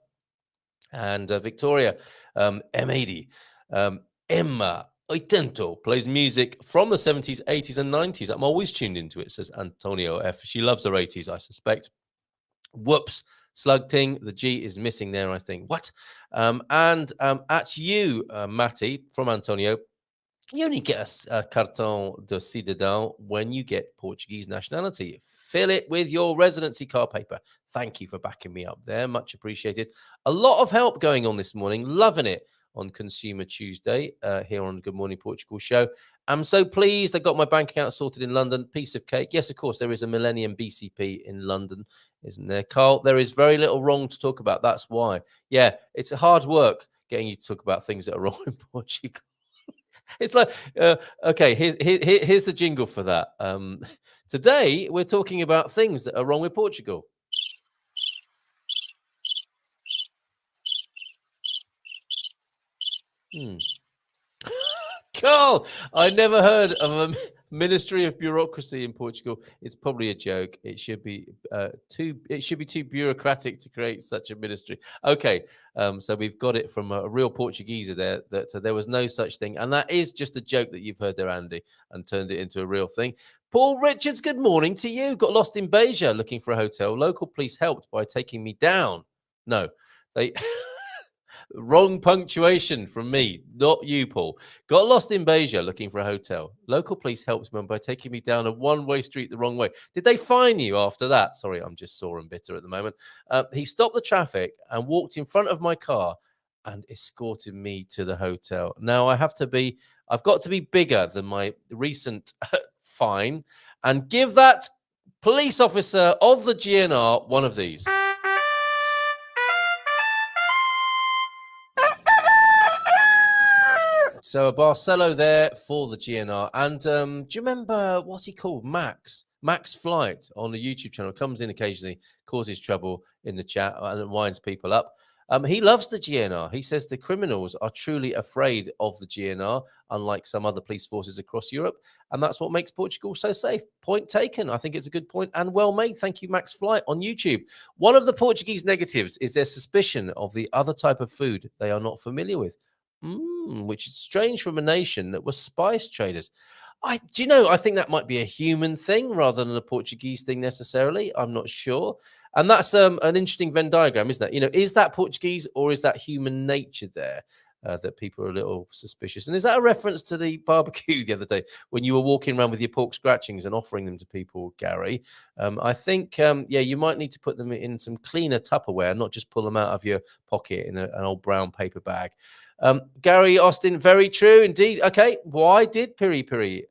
And Victoria, M80, Emma Oitento plays music from the 70s, 80s, and 90s. I'm always tuned into it, says Antonio F. She loves her 80s, I suspect. Whoops, slug ting. The G is missing there, I think. What? At you, Matty, from Antonio, you only get a cartão de cidadão when you get Portuguese nationality. Fill it with your residency card paper. Thank you for backing me up there. Much appreciated. A lot of help going on this morning. Loving it on Consumer Tuesday here on Good Morning Portugal show. I'm so pleased I got my bank account sorted in London. Piece of cake. Yes, of course, there is a Millennium BCP in London, isn't there, Carl? There is very little wrong to talk about. That's why. Yeah, it's hard work getting you to talk about things that are wrong in Portugal. It's like, okay, here's the jingle for that. Today, we're talking about things that are wrong with Portugal. Carl, I never heard of a ministry of bureaucracy in Portugal. It's probably a joke. It should be too bureaucratic to create such a ministry. Okay, so we've got it from a real Portuguese there that there was no such thing, and that is just a joke that you've heard there, Andy, and turned it into a real thing. Paul Richards, good morning to you. Got lost in Beja looking for a hotel. Local police helped by taking me down. No, they. Wrong punctuation from me, not you, Paul. Got lost in Beja looking for a hotel. Local police helped me by taking me down a one-way street the wrong way. Did they fine you after that? Sorry, I'm just sore and bitter at the moment. He stopped the traffic and walked in front of my car and escorted me to the hotel. Now I've got to be bigger than my recent fine and give that police officer of the GNR one of these. So a Barcelo there for the GNR. And do you remember what's he called? Max Flight on the YouTube channel. Comes in occasionally, causes trouble in the chat and winds people up. He loves the GNR. He says the criminals are truly afraid of the GNR, unlike some other police forces across Europe. And that's what makes Portugal so safe. Point taken. I think it's a good point and well made. Thank you, Max Flight on YouTube. One of the Portuguese negatives is their suspicion of the other type of food they are not familiar with. Which is strange from a nation that was spice traders. I think that might be a human thing rather than a Portuguese thing necessarily. I'm not sure. And that's an interesting Venn diagram, isn't it? Is that Portuguese or is that human nature there? That people are a little suspicious. And is that a reference to the barbecue the other day when you were walking around with your pork scratchings and offering them to people, Gary? I think, you might need to put them in some cleaner Tupperware, not just pull them out of your pocket in an old brown paper bag. Gary Austin, very true indeed. Okay, why did Piri Piri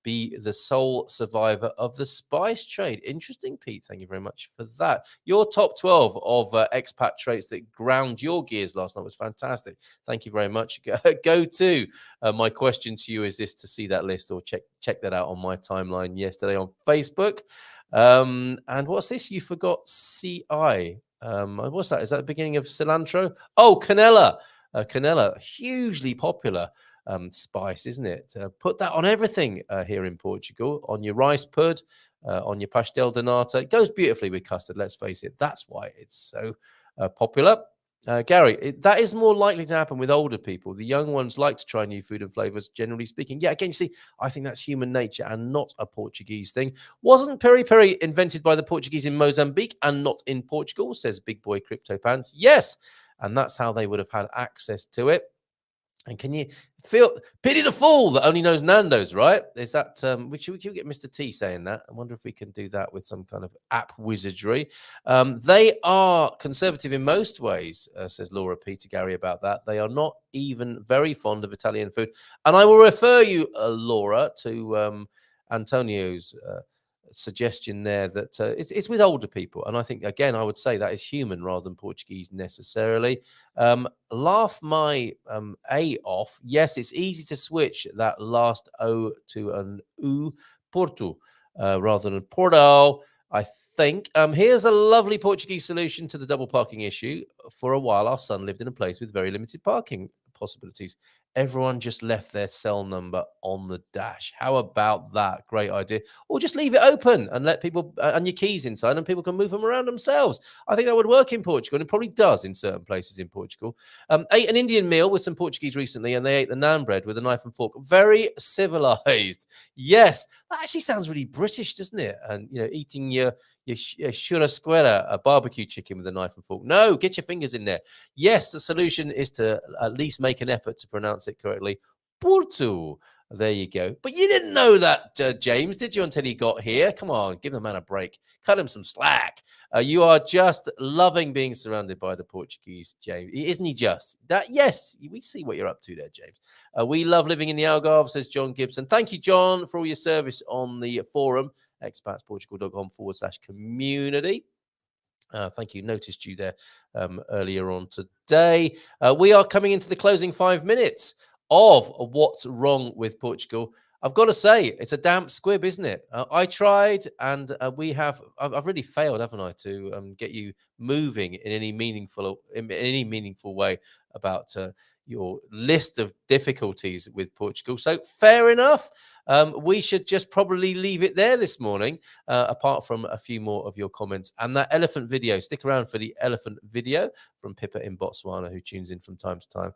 be the sole survivor of the spice trade? Interesting, Pete. Thank you very much for that. Your top 12 of expat traits that ground your gears last night was fantastic. Thank you very much. Go to my question to you is this to see that list or check that out on my timeline yesterday on Facebook. And what's this? You forgot CI. What's that? Is that the beginning of cilantro? Oh, canela. Canela, hugely popular spice, isn't it? Put that on everything here in Portugal, on your rice pud, on your pastel de nata. It goes beautifully with custard, let's face it. That's why it's so popular. Gary, that is more likely to happen with older people. The young ones like to try new food and flavors, generally speaking. Yeah, again, you see, I think that's human nature and not a Portuguese thing. Wasn't peri peri invented by the Portuguese in Mozambique and not in Portugal, says Big Boy Crypto Pants? Yes, and that's how they would have had access to it. And can you feel pity the fool that only knows Nando's, right? Is that we should get Mr. T saying that? I wonder if we can do that with some kind of app wizardry. They are conservative in most ways, says Laura P to Gary about that. They are not even very fond of Italian food. And I will refer you, Laura, to Antonio's suggestion there that it's with older people, and I think again I would say that is human rather than Portuguese necessarily. Laugh my A off. Yes, it's easy to switch that last O to an U, Porto, rather than Porto, I think. Here's a lovely Portuguese solution to the double parking issue. For a while our son lived in a place with very limited parking possibilities. Everyone just left their cell number on the dash. How about that? Great idea. Or just leave it open and let people and your keys inside and people can move them around themselves. I think that would work in Portugal, and it probably does in certain places in Portugal. Ate an Indian meal with some Portuguese recently, and they ate the naan bread with a knife and fork. Very civilized. Yes, that actually sounds really British, doesn't it? And, eating your churrasquera, a barbecue chicken with a knife and fork. No, get your fingers in there. Yes, the solution is to at least make an effort to pronounce it correctly. Porto. There you go. But you didn't know that, James, did you, until he got here? Come on, give the man a break. Cut him some slack. You are just loving being surrounded by the Portuguese, James. Isn't he just? That? Yes, we see what you're up to there, James. We love living in the Algarve, says John Gibson. Thank you, John, for all your service on the forum, expatsportugal.com/community. Thank you. Noticed you there earlier on today. We are coming into the closing 5 minutes of What's Wrong with Portugal. I've got to say, it's a damp squib, isn't it? I tried, and I've really failed, haven't I, to get you moving in any meaningful way about your list of difficulties with Portugal. So fair enough. We should just probably leave it there this morning, apart from a few more of your comments and that elephant video. Stick around for the elephant video from Pippa in Botswana, who tunes in from time to time.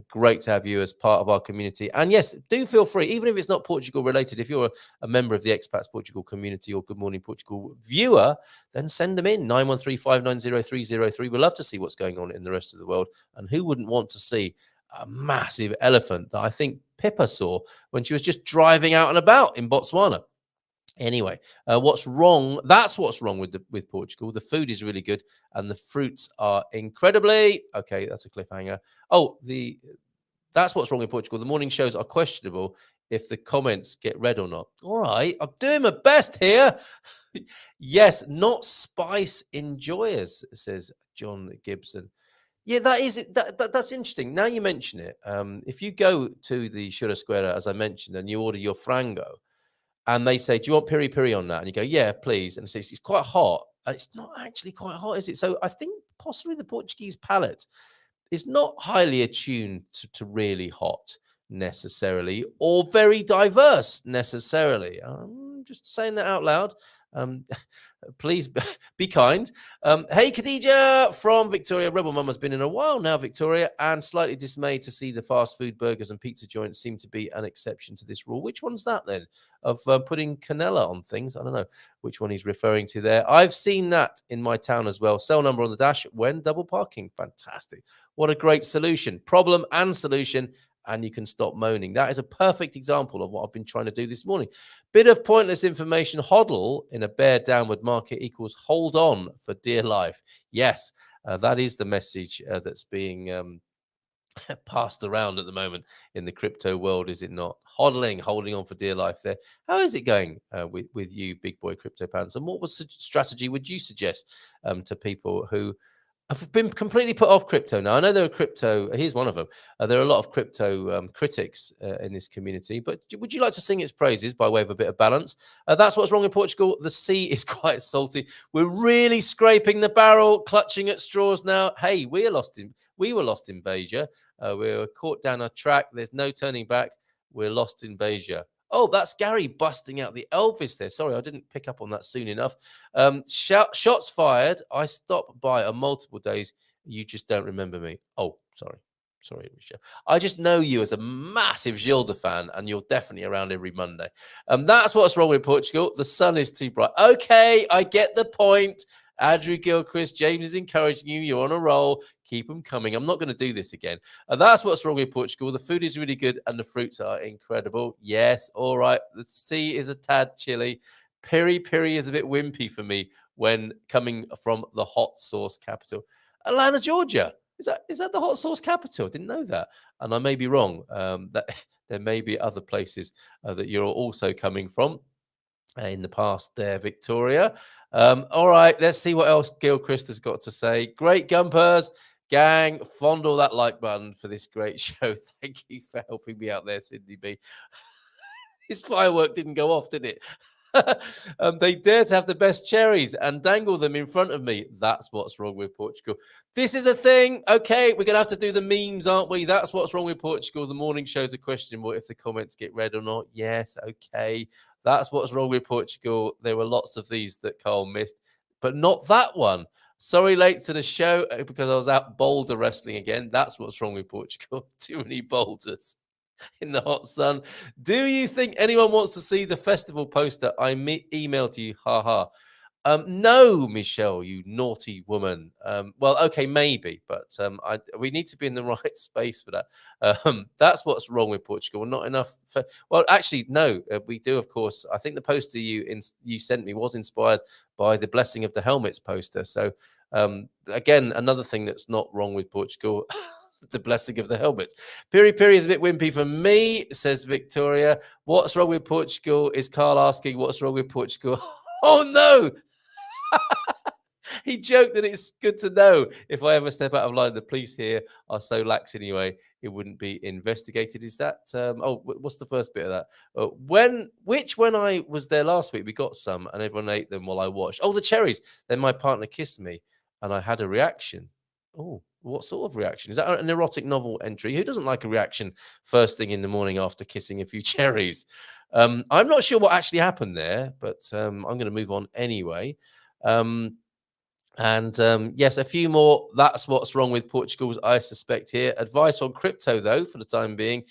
Great to have you as part of our community. And yes, do feel free, even if it's not Portugal related, if you're a member of the Expats Portugal community or Good Morning Portugal viewer, then send them in, 913-590-303. We'd love to see what's going on in the rest of the world. And who wouldn't want to see a massive elephant that I think Pippa saw when she was just driving out and about in Botswana? Anyway, what's wrong? That's what's wrong with Portugal. The food is really good and the fruits are incredibly okay. That's a cliffhanger. Oh, that's what's wrong with Portugal. The morning shows are questionable if the comments get read or not. All right, I'm doing my best here. Yes, not spice enjoyers, says John Gibson. Yeah, that's interesting. Now you mention it, if you go to the churrasqueira, as I mentioned, and you order your frango, and they say, "Do you want piri piri on that?" And you go, "Yeah, please." And it's quite hot. And it's not actually quite hot, is it? So I think possibly the Portuguese palate is not highly attuned to really hot necessarily, or very diverse necessarily. I'm just saying that out loud. Please be kind. Hey, Khadija from Victoria. Rebel Mum has been in a while now, Victoria, and slightly dismayed to see the fast food burgers and pizza joints seem to be an exception to this rule. Which one's that then? Of putting canella on things? I don't know which one he's referring to there. I've seen that in my town as well. Cell number on the dash when double parking. Fantastic. What a great solution. Problem and solution. And you can stop moaning. That is a perfect example of what I've been trying to do this morning. Bit of pointless information. Hodl in a bear downward market equals hold on for dear life. Yes, that is the message that's being passed around at the moment in the crypto world, is it not? Hodling, holding on for dear life there. How is it going with you, big boy crypto pants? And what strategy would you suggest to people who I've been completely put off crypto now? I know there are crypto. Here's one of them. There are a lot of crypto critics in this community, but would you like to sing its praises by way of a bit of balance? That's what's wrong with Portugal. The sea is quite salty. We're really scraping the barrel, clutching at straws now. Hey, we were lost in Beja. We were caught down a track. There's no turning back. We're lost in Beja. Oh, that's Gary busting out the Elvis there. Sorry, I didn't pick up on that soon enough. Shots fired. I stopped by on multiple days. You just don't remember me. Oh, sorry. Sorry, Michelle. I just know you as a massive Gilda fan, and you're definitely around every Monday. That's what's wrong with Portugal. The sun is too bright. Okay, I get the point. Andrew Gilchrist, James is encouraging you. You're on a roll. Keep them coming. I'm not going to do this again. That's what's wrong with Portugal. The food is really good and the fruits are incredible. Yes, all right. The sea is a tad chilly. Piri piri is a bit wimpy for me when coming from the hot sauce capital. Atlanta, Georgia. Is that the hot sauce capital? Didn't know that. And I may be wrong. That there may be other places that you're also coming from. In the past there, Victoria. All right, let's see what else Gilchrist has got to say. Great gumpers, gang. Fondle that like button for this great show. Thank you for helping me out there, Sydney B. His firework didn't go off, did it? They dare to have the best cherries and dangle them in front of me. That's what's wrong with Portugal. This is a thing. Okay, we're going to have to do the memes, aren't we? That's what's wrong with Portugal. The morning shows are questionable if the comments get read or not. Yes, okay. That's what's wrong with Portugal. There were lots of these that Carl missed, but not that one. Sorry, late to the show because I was out boulder wrestling again. That's what's wrong with Portugal. Too many boulders in the hot sun. Do you think anyone wants to see the festival poster I emailed you? Ha ha. No, Michelle, you naughty woman. Well, okay, maybe, but we need to be in the right space for that. That's what's wrong with Portugal. Not enough. Well, actually, no, we do, of course. I think the poster you sent me was inspired by the Blessing of the Helmets poster. So, again, another thing that's not wrong with Portugal. The Blessing of the Helmets. Piri piri is a bit wimpy for me, says Victoria. What's wrong with Portugal? Is Carl asking what's wrong with Portugal? Oh, no. He joked that it's good to know if I ever step out of line, the police here are so lax anyway, it wouldn't be investigated. Is that? What's the first bit of that? When I was there last week, we got some and everyone ate them while I watched. Oh, the cherries. Then my partner kissed me and I had a reaction. Oh, what sort of reaction? Is that an erotic novel entry? Who doesn't like a reaction first thing in the morning after kissing a few cherries? I'm not sure what actually happened there, but I'm going to move on anyway. Yes, a few more. That's what's wrong with Portugal's, I suspect here. Advice on crypto, though, for the time being.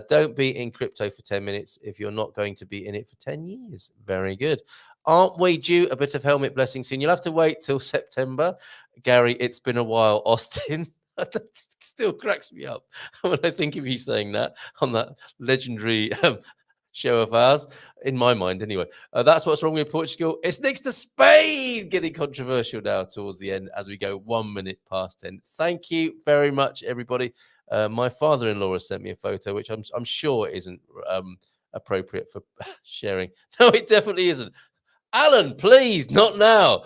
Don't be in crypto for 10 minutes if you're not going to be in it for 10 years. Very good. Aren't we due a bit of helmet blessing soon? You'll have to wait till September. Gary, it's been a while. Austin. That still cracks me up when I think of you saying that on that legendary show of ours, in my mind anyway. That's what's wrong with Portugal. It's next to Spain, getting controversial now towards the end as we go 1 minute past 10. Thank you very much, everybody. My father-in-law has sent me a photo, which I'm sure isn't appropriate for sharing. No, it definitely isn't. Alan, please, not now.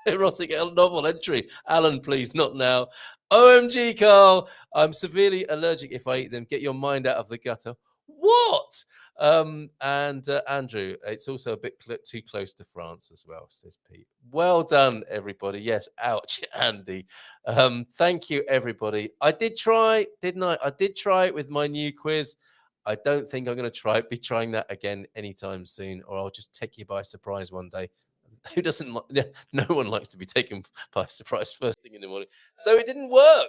Erotic novel entry. Alan, please, not now. OMG, Carl. I'm severely allergic if I eat them. Get your mind out of the gutter. What? Andrew, it's also a bit too close to France as well, says Pete. Well done, everybody. Yes, ouch, Andy. Thank you, everybody. I did try, didn't I? I did try it with my new quiz. I don't think I'm going to be trying that again anytime soon, or I'll just take you by surprise one day. Who doesn't like? No one likes to be taken by surprise first thing in the morning. So it didn't work.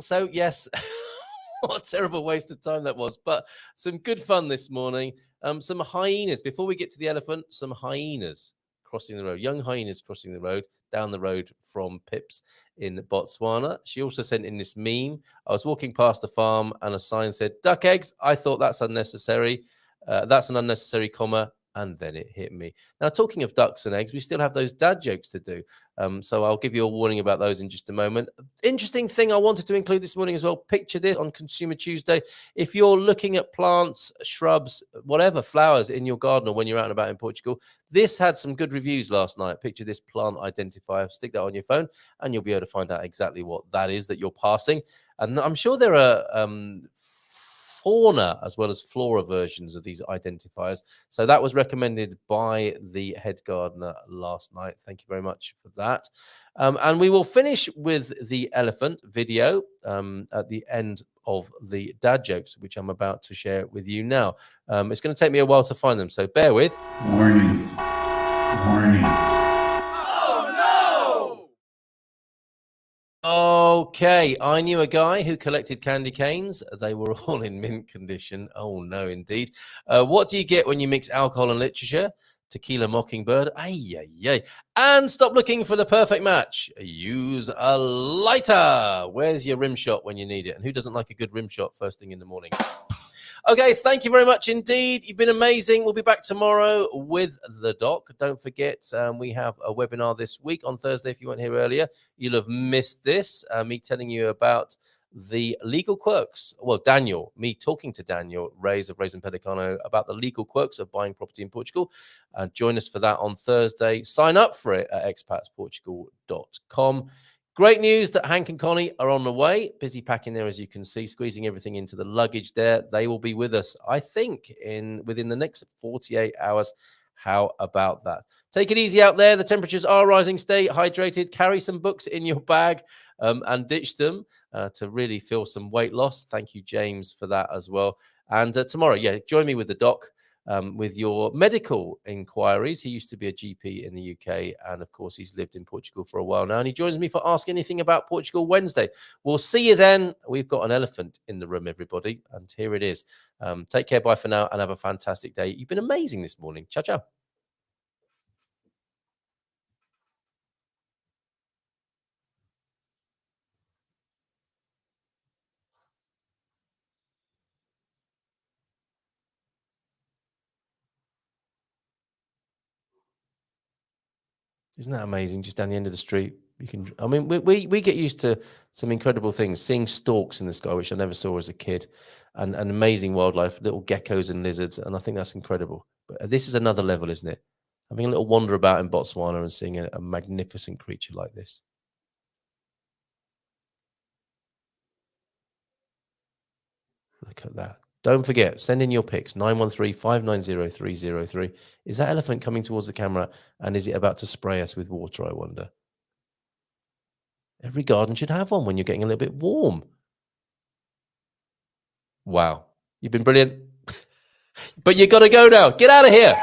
So yes, what a terrible waste of time that was. But some good fun this morning. Some hyenas. Before we get to the elephant, some hyenas crossing the road. Young hyenas crossing the road down the road from Pips in Botswana. She also sent in this meme. I was walking past a farm and a sign said "duck eggs." I thought that's unnecessary. That's an unnecessary comma. And then it hit me. Now, talking of ducks and eggs, we still have those dad jokes to do. So I'll give you a warning about those in just a moment. Interesting thing I wanted to include this morning as well. Picture this on Consumer Tuesday. If you're looking at plants, shrubs, whatever, flowers in your garden or when you're out and about in Portugal, this had some good reviews last night. Picture this plant identifier. Stick that on your phone and you'll be able to find out exactly what that is that you're passing. And I'm sure there are fauna as well as flora versions of these identifiers. So that was recommended by the head gardener last night. Thank you very much for that. And we will finish with the elephant video at the end of the dad jokes, which I'm about to share with you now. It's going to take me a while to find them, so bear with. Warning. Warning. Okay, I knew a guy who collected candy canes. They were all in mint condition. Oh, no, indeed. What do you get when you mix alcohol and literature? Tequila Mockingbird. Ay, ay, ay. And stop looking for the perfect match. Use a lighter. Where's your rim shot when you need it? And who doesn't like a good rim shot first thing in the morning? Okay, thank you very much indeed. You've been amazing. We'll be back tomorrow with the doc. Don't forget, we have a webinar this week on Thursday. If you weren't here earlier, you'll have missed this. Me telling you about the legal quirks. Well, me talking to Daniel Reyes of Reyes and Pelicano about the legal quirks of buying property in Portugal. Join us for that on Thursday. Sign up for it at expatsportugal.com. Great news that Hank and Connie are on the way. Busy packing there, as you can see, squeezing everything into the luggage there. They will be with us, I think, within the next 48 hours. How about that? Take it easy out there. The temperatures are rising. Stay hydrated. Carry some books in your bag and ditch them to really feel some weight loss. Thank you, James, for that as well. And tomorrow, join me with the doc. With your medical inquiries. He used to be a GP in the UK, and of course, he's lived in Portugal for a while now. And he joins me for Ask Anything About Portugal Wednesday. We'll see you then. We've got an elephant in the room, everybody, and here it is. Take care, bye for now, and have a fantastic day. You've been amazing this morning. Ciao, ciao. Isn't that amazing? Just down the end of the street, you can. I mean, we get used to some incredible things. Seeing storks in the sky, which I never saw as a kid, and amazing wildlife, little geckos and lizards, and I think that's incredible. But this is another level, isn't it? Having a little wander about in Botswana and seeing a magnificent creature like this. Look at that. Don't forget, send in your pics, 913-590-303. Is that elephant coming towards the camera, and is it about to spray us with water, I wonder? Every garden should have one when you're getting a little bit warm. Wow. You've been brilliant. But you got to go now. Get out of here.